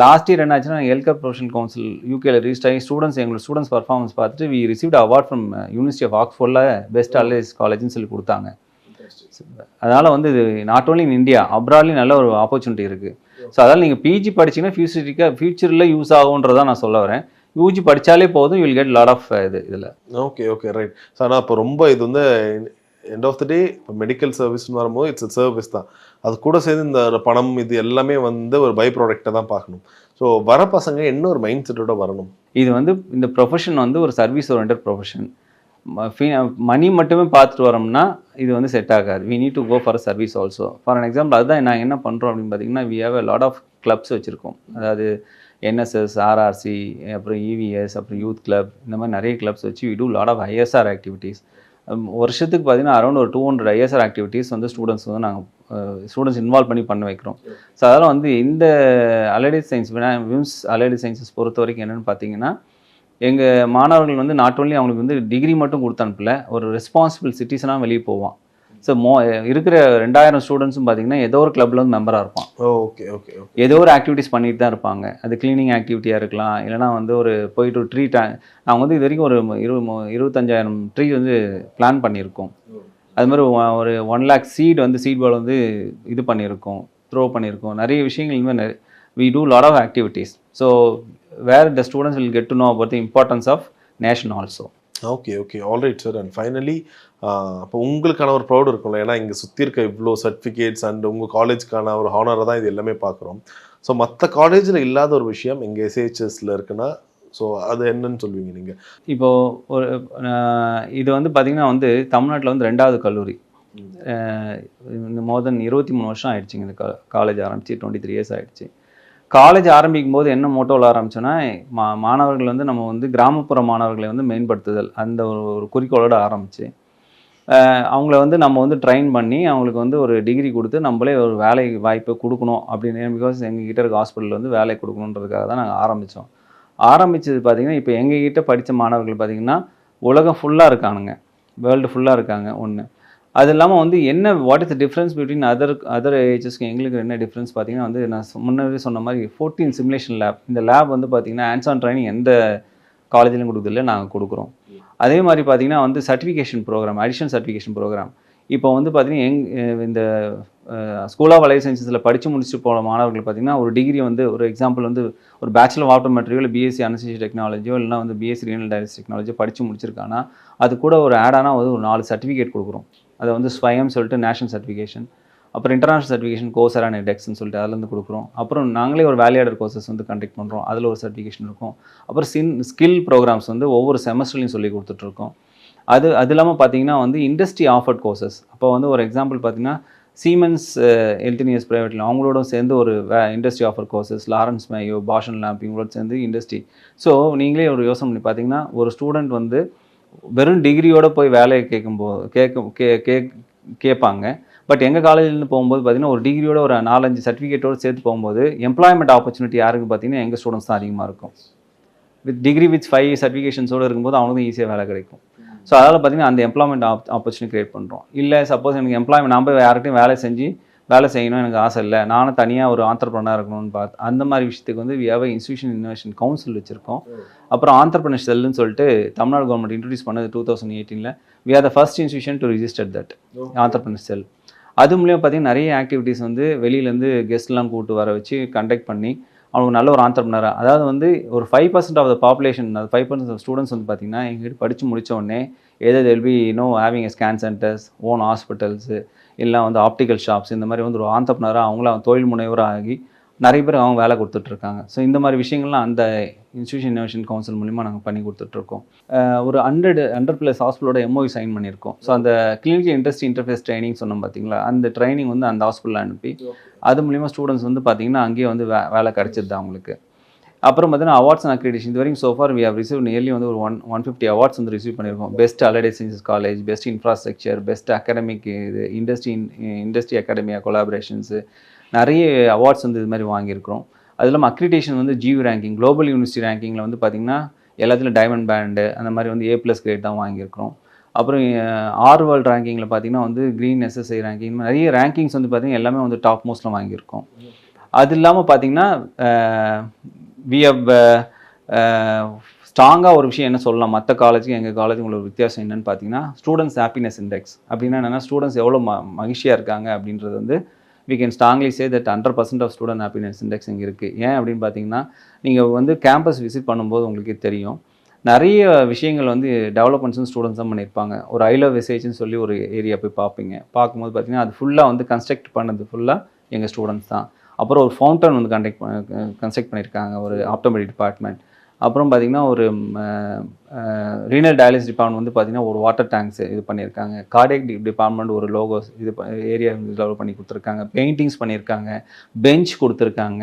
லாஸ்ட் இயர் என்ன ஆச்சுன்னா ஹெல்த்கேர் ப்ரொஃபஷனல் கவுன்சில் யூகேல ரிஜிஸ்டர் ஆகி எங்களோட ஸ்டூடெண்ட்ஸ் பர்ஃபார்மன்ஸ் பார்த்துட்டு we received award from university of ஆக்ஸ்ஃபோர்டில் பெஸ்ட் அலைஸ் காலேஜ்னு சொல்லி கொடுத்தாங்க. அதனால் வந்து இது நாட் ஓன்லி இன் இந்தியா, அப்ராட்லேயும் நல்ல ஒரு ஆப்பர்ச்சுனிட்டி இருக்குது. ஸோ அதனால் நீங்கள் பிஜி படிச்சிங்கன்னா ஃபியூச்சரில் யூஸ் ஆகுன்றதான் நான் சொல்ல வரேன். யூஜி படித்தாலே போதும், you will get lot of இதில். Okay right. ஸோ ஆனால் இப்போ ரொம்ப இது வந்து எண்ட் ஆஃப் த டே இப்போ மெடிக்கல் சர்வீஸ்னு வரும்போது இட்ஸ் சர்வீஸ் தான். அது கூட சேர்ந்து இந்த பணம் இது எல்லாமே வந்து ஒரு பை ப்ராடக்டை தான் பார்க்கணும். ஸோ வர பசங்க என்ன ஒரு மைண்ட் செட்டோட வரணும்? இது வந்து இந்த ப்ரொஃபஷன் வந்து ஒரு சர்வீஸ் ஓரியன்டட் ப்ரொஃபஷன். மணி மட்டுமே பார்த்துட்டு வரோம்னா இது வந்து செட் ஆகாது. We need to go for service also. For an example அதுதான் நாங்கள் என்ன பண்ணுறோம் அப்படின்னு பார்த்தீங்கன்னா, we have a lot of clubs வச்சுருக்கோம். அதாவது என்எஸ்எஸ், ஆர்ஆர்சி, அப்புறம் இவிஎஸ், அப்புறம் யூத் கிளப், இந்த மாதிரி நிறைய கிளப்ஸ் வச்சு we do lot of ISR activities. வருஷத்துக்கு பார்த்தீங்கன்னா அரௌண்ட் ஒரு 200 ஐஎஸ்ஆர் ஆக்டிவிட்டீஸ் வந்து ஸ்டூடெண்ட்ஸ் வந்து நாங்கள் ஸ்டூடெண்ட்ஸ் இன்வால்வ் பண்ணி வைக்கிறோம். ஸோ அதெல்லாம் வந்து இந்த allied science whims allied sciences பொறுத்த வரைக்கும் என்னென்னு பார்த்தீங்கன்னா, எங்கள் மாணவர்கள் வந்து நாட் ஓன்லி அவங்களுக்கு வந்து டிகிரி மட்டும் கொடுத்து அனுப்பல, ஒரு ரெஸ்பான்சிபிள் சிட்டிசனாக வெளியே போவான். ஸோ இருக்கிற 2000 ஸ்டூடெண்ட்ஸும் பார்த்தீங்கன்னா ஏதோ ஒரு கிளப்பில் வந்து மெம்பராக இருப்பான். ஓகே ஏதோ ஒரு ஆக்டிவிட்டிஸ் பண்ணிட்டு தான் இருப்பாங்க. அது கிளீனிங் ஆக்டிவிட்டியாக இருக்கலாம், இல்லைனா வந்து ஒரு போயிட்டு ஒரு ட்ரீ நாங்கள் வந்து இது வரைக்கும் ஒரு 25,000 ட்ரீ வந்து பிளான் பண்ணியிருக்கோம். அது மாதிரி ஒரு 1 lakh சீட் வந்து சீட் பால் வந்து இது பண்ணியிருக்கோம், த்ரோ பண்ணியிருக்கோம். நிறைய விஷயங்கள் இனிமேல் we do lot of activities. So where the students will get to know about the importance of nation also. Okay alright sir. And finally இப்போ உங்களுக்கான ஒரு ப்ரௌட் இருக்கும்ல, ஏன்னா இங்கே சுற்றி இருக்க இவ்வளோ சர்டிஃபிகேட்ஸ் அண்ட் உங்கள் காலேஜ்க்கான ஒரு ஹானரை தான் இது எல்லாமே பார்க்குறோம். ஸோ மற்ற காலேஜில் இல்லாத ஒரு விஷயம் இங்கே எஸ்ஏஹெச்எஸ்ல இருக்குன்னா ஸோ அது என்னன்னு சொல்லுவீங்க நீங்கள்? இப்போது ஒரு இது வந்து பார்த்திங்கன்னா வந்து தமிழ்நாட்டில் வந்து 2வது கல்லூரி. இந்த மோர் தென் 23 வருஷம் ஆயிடுச்சுங்க இந்த காலேஜ் ஆரம்பித்து. 23 இயர்ஸ் ஆயிடுச்சு. காலேஜ் ஆரம்பிக்கும் போது என்ன மோட்டோவில் ஆரம்பிச்சோன்னா, மாணவர்கள் வந்து நம்ம வந்து கிராமப்புற மாணவர்களை வந்து மேம்படுத்துதல் அந்த ஒரு குறிக்கோளோடு ஆரம்பிச்சு அவங்கள வந்து நம்ம வந்து ட்ரெயின் பண்ணி அவங்களுக்கு வந்து ஒரு டிகிரி கொடுத்து நம்மளே ஒரு வேலை வாய்ப்பை கொடுக்கணும் அப்படின்னு. பிகாஸ் எங்ககிட்ட இருக்க ஹாஸ்பிட்டலில் வந்து வேலை கொடுக்கணுன்றதுக்காக தான் நாங்கள் ஆரம்பித்தோம். ஆரம்பித்தது பார்த்திங்கன்னா இப்போ எங்ககிட்ட படித்த மாணவர்கள் பார்த்திங்கன்னா உலகம் ஃபுல்லாக இருக்கானுங்க, வேர்ல்டு ஃபுல்லாக இருக்காங்க ஒன்று. அது இல்லாமல் வந்து என்ன what is the difference between other ஏஜஸ்க்கு எங்களுக்கு என்ன டிஃப்ரென்ஸ் பார்த்திங்கன்னா வந்து நான் முன்னாடி சொன்ன மாதிரி 14 சிமுலேஷன் லேப். இந்த லேப் வந்து பார்த்திங்கன்னா ஹேண்ட்ஸ் ஆன் ட்ரைனிங் எந்த காலேஜிலும் கொடுக்குறதில்ல, நாங்கள் கொடுக்குறோம். அதே மாதிரி பார்த்திங்கன்னா வந்து certification programme, additional certification programme. இப்போ வந்து பார்த்திங்கன்னா இந்த ஸ்கூல் ஆஃப் லைஃப் சயின்சஸில் படித்து முடிச்சுட்டு போகிற மாணவர்கள் பார்த்திங்கன்னா ஒரு டிகிரி வந்து ஒரு எக்ஸாம்பிள் வந்து ஒரு பேச்சுலர் ஆஃப் ஆட்டோமெட்ரியோ இல்லை பிஎஸ்சி அனஸ்தீசியா டெக்னாலஜியோ இல்லைனா வந்து பிஎஸ்சி ரீனல் டயாலிசிஸ் டெக்னாலஜியோ படித்து முடிச்சிருக்காங்கன்னா அது கூட ஒரு ஆடானால் வந்து ஒரு 4 சர்டிஃபிகேட் கொடுக்குறோம். அதை வந்து ஸ்வயம் சொல்லிட்டு நேஷனல் சர்டிஃபிகேஷன், அப்புறம் இன்டர்நேஷனல் சர்டிஃபிகேஷன் கோர்சரா அண்ட் எடெக்ஸ்ன்னு சொல்லிட்டு அதுலேருந்து கொடுக்குறோம். அப்புறம் நாங்களே ஒரு வேல்யூ ஆடட் கோர்சஸ் வந்து கண்டக்ட் பண்ணுறோம், அதில் ஒரு சர்டிஃபிகேஷன் இருக்கும். அப்புறம் ஸ்கில் ப்ரோக்ராம்ஸ் வந்து ஒவ்வொரு செமஸ்டர்லையும் சொல்லி கொடுத்துட்ருக்கோம். அது இல்லாமல் பார்த்தீங்கன்னா வந்து இண்டஸ்ட்ரி ஆஃபர்ட் கோர்சஸ். அப்போ வந்து ஒரு எக்ஸாம்பிள் பார்த்தீங்கன்னா சீமென்ஸ் எல்டினியர்ஸ் ப்ரைவேட்டில் அவங்களோட சேர்ந்து ஒரு industry offer courses, Lawrence Mayo, fashion lamp இவங்களோட சேர்ந்து இண்டஸ்ட்ரி. ஸோ நீங்களே ஒரு யோசனை பண்ணி பார்த்தீங்கன்னா ஒரு ஸ்டூடெண்ட் வந்து வெறும் டிகிரியோடு போய் வேலையை கேட்பாங்க. பட் எங்கள் காலேஜ்லேருந்து போகும்போது பார்த்திங்கன்னா ஒரு டிகிரியோட ஒரு 4-5 சர்டிஃபிகேட்டோடு சேர்த்து போகும்போது எம்ப்ளாய்மெண்ட் ஆப்பர்ச்சுனிட்டி யாருக்கு பார்த்திங்கன்னா எங்கள் ஸ்டூடெண்ட்ஸ் தான் அதிகமாக இருக்கும். வித் டிகிரி வித் 5 சர்டிஃபிகேஷன்ஸோடு இருக்கும்போது அவனுக்கும் ஈஸியாக வேலை கிடைக்கும். ஸோ அதனால் பார்த்திங்கன்னா அந்த எம்ப்ளாய்மெண்ட் ஆப்பர்ச்சுனிட்டி க்ரியேட் பண்ணுறோம். இல்லை சப்போஸ் எனக்கு எம்ப்ளாய்மெண்ட் நான் போய் யார்கிட்டையும் வேலை செய்யணும் எனக்கு ஆசை இல்லை, நானும் தனியாக ஒரு ஆண்டர்ப்ரனர் இருக்கணும்னு பார்த்து அந்த மாதிரி விஷயத்துக்கு வந்து we have institution innovation council வச்சுருக்கோம். அப்புறம் ஆண்டர்ப்ரனர் செல்லுன்னு சொல்லிட்டு தமிழ்நாடு கவர்மெண்ட் இன்ட்ரடியூஸ் பண்ணது 2018. We are the first institution to register that entrepreneur cell. அது மூலியம் பார்த்திங்கன்னா நிறைய ஆக்டிவிட்டீஸ் வந்து வெளியிலேருந்து கெஸ்ட்லாம் கூப்பிட்டு வர வச்சு கண்டக்ட் பண்ணி அவங்களுக்கு நல்ல ஒரு ஆண்டர்ப்ரனராக, அதாவது வந்து ஒரு 5% ஆஃப் த பாப்புலேஷன், அது 5% ஆஃப் ஸ்டூடெண்ட்ஸ் வந்து பார்த்திங்கன்னா எங்ககிட்ட படித்து முடித்த உடனே either they'll be having scan centers, own hospitals, இல்லை வந்து ஆப்டிக்கல் ஷாப்ஸ், இந்த மாதிரி வந்து ஒரு ஆண்டர்ப்ரனராக அவங்கள தொழில் முனைவராக ஆகி நிறைய பேர் அவங்க வேலை கொடுத்துட்ருக்காங்க. ஸோ இந்த மாதிரி விஷயங்கள்லாம் அந்த இன்ஸ்டியூஷன் இன்னோவேஷன் கவுன்சில் மூலிமா நாங்கள் பண்ணி கொடுத்துட்ருக்கோம். ஒரு 100+ ஹாஸ்பிட்டலோட எம்ஓவி சைன் பண்ணியிருக்கோம். ஸோ அந்த கிளினிக்கல் இண்டஸ்ட்ரி இன்டர்ஃபேஸ் ட்ரைனிங் சொன்னோம் பார்த்தீங்களா, அந்த ட்ரைனிங் வந்து அந்த ஹாஸ்பிட்டலில் அனுப்பி அது மூலிமா ஸ்டூடெண்ட்ஸ் வந்து பார்த்திங்கன்னா அங்கேயே வந்து வேலை கிடச்சிது அவங்களுக்கு. அப்புறம் பார்த்தீங்கன்னா அவார்ட்ஸ் அண்ட் அக்ரிடேஷன் இது வரைக்கும் so far we have receive nearly வந்து ஒரு 150 அவார்ட்ஸ் வந்து ரிசீவ் பண்ணியிருக்கோம். Best allied sciences college, best infrastructure, best academic, இது இண்டஸ்ட்ரி அகாடமியா கொலாபரேஷன்ஸு, நிறைய அவார்ட்ஸ் வந்து இது மாதிரி வாங்கியிருக்கிறோம். அது இல்லாமல் அக்ரிடேஷன் வந்து ஜிவி ரேங்கிங், குளோபல் யூனிவர்சிட்டி ரேங்கிங்கில் வந்து பார்த்திங்கன்னா எல்லாத்துலையும் டைமண்ட் பேண்டு அந்த மாதிரி வந்து A+ கிரேட் தான் வாங்கியிருக்கிறோம். அப்புறம் வேர்ல்ட் ரேங்கிங்கில் பார்த்திங்கன்னா வந்து க்ரீன் SSI ரேங்கிங், நிறைய ரேங்கிங்ஸ் வந்து பார்த்திங்கன்னா எல்லாமே வந்து டாப் மோஸ்ட்டில் வாங்கியிருக்கோம். அது இல்லாமல் பார்த்திங்கன்னா வி ஹவ் ஸ்ட்ராங்காக ஒரு விஷயம் என்ன சொல்லலாம் மற்ற காலேஜுக்கு எங்கள் காலேஜுக்கு உள்ள வித்தியாசம் என்னென்னு பார்த்தீங்கன்னா ஸ்டூடெண்ட்ஸ் ஹாப்பினஸ் இண்டெக்ஸ். அப்படின்னா என்னென்னா ஸ்டூடெண்ட்ஸ் எவ்வளோ மகிழ்ச்சியாக இருக்காங்க அப்படின்றது வந்து we can strongly say that 100% of student happiness index இங்கே இருக்குது. ஏன் அப்படின்னு பார்த்தீங்கன்னா நீங்கள் வந்து கேம்பஸ் விசிட் பண்ணும்போது உங்களுக்கே தெரியும் நிறைய விஷயங்கள் வந்து டெவலப்மெண்ட்ஸும் ஸ்டூடெண்ட்ஸ் தான் பண்ணியிருப்பாங்க. ஒரு ஐ லவ் எஸ்ஏஹெச்னு சொல்லி ஒரு ஏரியா போய் பார்ப்பீங்க. பார்க்கும்போது பார்த்தீங்கன்னா அது ஃபுல்லாக வந்து கன்ஸ்ட்ரக்ட் பண்ணது ஃபுல்லாக எங்கள் ஸ்டூடெண்ட்ஸ் தான். அப்புறம் ஒரு ஃபவுண்டன் வந்து கன்ஸ்ட்ரக்ட் பண்ணியிருக்காங்க ஒரு ஆப்டோமெட்ரிக் டிபார்ட்மெண்ட். அப்புறம் பார்த்திங்கன்னா ஒரு ரீனல் டயாலிசிஸ் டிபார்ட்மெண்ட் வந்து பார்த்திங்கன்னா ஒரு வாட்டர் டேங்க்ஸ் இது பண்ணியிருக்காங்க. கார்டியக் டிபார்ட்மெண்ட் ஒரு லோகோஸ் இது ஏரியா டெவலப் பண்ணி கொடுத்துருக்காங்க. பெயிண்டிங்ஸ் பண்ணியிருக்காங்க, பெஞ்ச் கொடுத்துருக்காங்க,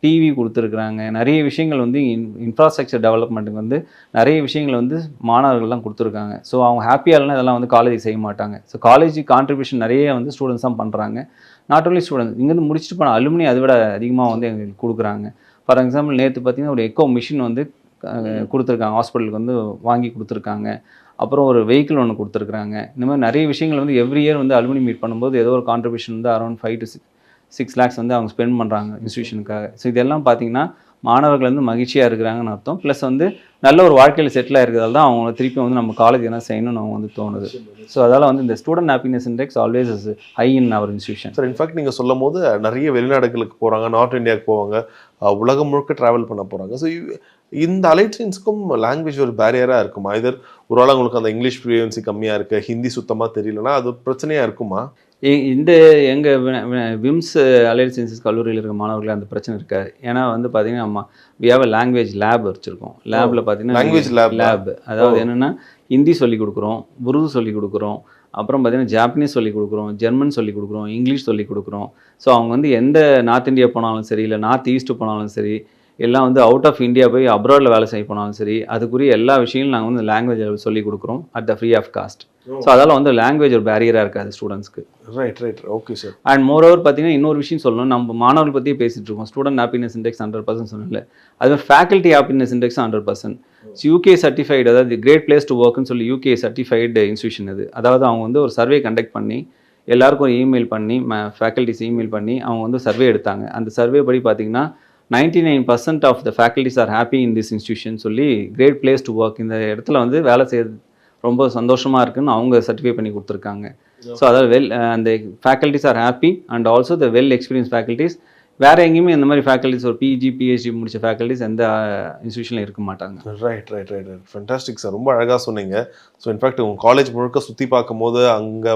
டிவி கொடுத்துருக்குறாங்க. நிறைய விஷயங்கள் வந்து இன்ஃப்ராஸ்ட்ரக்சர் டெவலப்மெண்ட்டுக்கு வந்து நிறைய விஷயங்கள் வந்து மாணவர்கள்லாம் கொடுத்துருக்காங்க. ஸோ அவங்க ஹாப்பியாக இல்லைனா இதெல்லாம் வந்து காலேஜ் செய்ய மாட்டாங்க. ஸோ காலேஜ் கான்ட்ரிபியூஷன் நிறைய வந்து ஸ்டூடெண்ட்ஸ் தான் பண்ணுறாங்க. நாட் ஓன்லி ஸ்டூடெண்ட்ஸ், இங்கேருந்து முடிச்சுட்டு போன அலுமினி அதை விட அதிகமாக வந்து எங்களுக்கு கொடுக்குறாங்க. ஃபார் எக்ஸாம்பிள் நேற்று பார்த்திங்கன்னா ஒரு எக்கோ மிஷின் வந்து கொடுத்துருக்காங்க, ஹாஸ்பிட்டலுக்கு வந்து வாங்கி கொடுத்துருக்காங்க. அப்புறம் ஒரு வெஹிக்கிள் ஒன்று கொடுத்துருக்குறாங்க. இந்த மாதிரி நிறைய விஷயங்கள் வந்து எவ்ரி இயர் வந்து அலுமினி மீட் பண்ணும்போது ஏதோ ஒரு கான்ட்ரிபியூஷன் வந்து அரௌண்ட் 5 to 6 lakhs வந்து அவங்க ஸ்பெண்ட் பண்ணுறாங்க இன்ஸ்டியூஷனுக்காக. ஸோ இதெல்லாம் பார்த்திங்கன்னா மாணவர்கள் வந்து மகிழ்ச்சியாக இருக்கிறாங்கன்னு அர்த்தம். ப்ளஸ் வந்து நல்ல ஒரு வாழ்க்கையில் செட்டில் ஆகிருக்கிறதால தான் அவங்க திருப்பி வந்து நம்ம காலேஜ் என்ன செய்யணும்னு அவங்க வந்து தோணுது. ஸோ அதால் வந்து இந்த student happiness index always is high in our institution. Sir in fact நீங்கள் சொல்லும் போது நிறைய வெளிநாடுகளுக்கு போகிறாங்க, நார்த் இந்தியாவுக்கு போவாங்க, உலகம் முழுக்க ட்ராவல் பண்ண போகிறாங்க. ஸோ இந்த அலைட் சயின்ஸ்க்கும் லாங்குவேஜ் ஒரு பேரியராக இருக்குமா? இதர் ஒரு ஆள் உங்களுக்கு அந்த இங்கிலீஷ் ஃப்ளூயன்சி கம்மியாக இருக்குது, ஹிந்தி சுத்தமாக தெரியலனா அது பிரச்சனையாக இருக்குமா? இந்த எங்கள் விம்ஸ் அலையட் சயின்சஸ் கல்லூரியில் இருக்க மாணவர்கள் அந்த பிரச்சனை இருக்காது. ஏன்னா வந்து பார்த்தீங்கன்னா நம்ம we have a language lab வச்சுருக்கோம். லேபில் பார்த்தீங்கன்னா லாங்குவேஜ் லேப் அதாவது என்னென்னா ஹிந்தி சொல்லிக் கொடுக்குறோம், உருது சொல்லிக் கொடுக்குறோம், அப்புறம் பார்த்தீங்கன்னா ஜாப்பனீஸ் சொல்லிக் கொடுக்குறோம், ஜெர்மன் சொல்லிக் கொடுக்குறோம், இங்கிலீஷ் சொல்லிக் கொடுக்குறோம். ஸோ அவங்க வந்து எந்த நார்த் இந்தியா போனாலும் சரி, இல்லை நார்த் ஈஸ்ட் போனாலும் சரி, எல்லாம் வந்து அவுட் ஆஃப் இந்தியா போய் அப்ராடில் வேலை செய்ய போனாலும் சரி, அதுக்குரிய எல்லா விஷயங்களும் நாங்கள் வந்து லாங்குவேஜ் சொல்லிக் கொடுக்குறோம் at the free of cost. So அதால் வந்து லாங்குவேஜ் ஒரு பேரியராக இருக்காது ஸ்டூடெண்ட்ஸ்க்கு. Right okay sir. And moreover பார்த்தீங்கன்னா இன்னொரு விஷயம் சொல்லணும், நம்ம மாணவர்கள் பற்றியே பேசிகிட்டு இருக்கோம். ஸ்டூடெண்ட் ஹாப்பினஸ் இண்டெக்ஸ் 100% சொன்னல, அது faculty happiness index 100%. UK certified, அதாவது கிரேட் பிளேஸ் டு ஒர்க்னு சொல்லி யூகே சர்டிஃபைடு இன்ஸ்டியூஷன் அது. அதாவது அவங்க வந்து ஒரு சர்வே கண்டக்ட் பண்ணி எல்லாருக்கும் ஒரு இமெயில் பண்ணி ஃபேக்கல்ட்டிஸ் இமெயில் பண்ணி அவங்க வந்து சர்வே எடுத்தாங்க. அந்த சர்வே படி பார்த்தீங்கன்னா 99% of the faculties are happy in this institution சொல்லி கிரேட் பிளேஸ் டு ஒர்க், இந்த இடத்துல வந்து வேலை செய்யறது ரொம்ப சந்தோஷமாக இருக்குன்னு அவங்க சர்டிஃபை பண்ணி கொடுத்துருக்காங்க. ஸோ அதாவது அந்த faculties are happy and also the well experience faculties. வேறு எங்கேயுமே இந்த மாதிரி ஃபேக்கல்ட்டிஸ் ஒரு பிஜி பிஹெச்டி முடிச்ச ஃபேக்கல்ட்டிஸ் எந்த இன்ஸ்டியூஷனில் இருக்க மாட்டாங்க. ரைட் ஃபென்டாஸ்டிக் சார், ரொம்ப அழகாக சொன்னீங்க. ஸோ இன்ஃபேக்ட் உங்கள் காலேஜ் முழுக்க சுற்றி பார்க்கும்போது அங்கே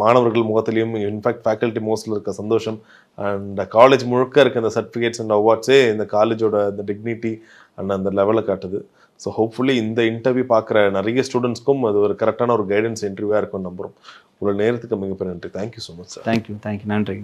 மாணவர்கள் முகத்திலையும் இன்ஃபேக்ட் ஃபேக்கல்ட்டி மோஸ்டில் இருக்க சந்தோஷம் அண்ட் காலேஜ் முழுக்க இருக்க இந்த சர்டிஃபிகேட்ஸ் அண்ட் அவார்ட்ஸே இந்த காலேஜோட இந்த டிக்னிட்டி அண்ட் அந்த லெவலை காட்டுது. ஸோ ஹோப்ஃபுல்லி இந்த இன்டர்வியூ பார்க்குற நிறைய ஸ்டூடெண்ட்ஸ்க்கும் அது ஒரு கரெக்டான ஒரு கைடன்ஸ் இன்டர்வியூவாக இருக்கும்னு நம்புகிறோம். உங்களோட நேரத்துக்கு மிகப்பெரிய நன்றி. Thank you so much sir. Thank you நன்றி.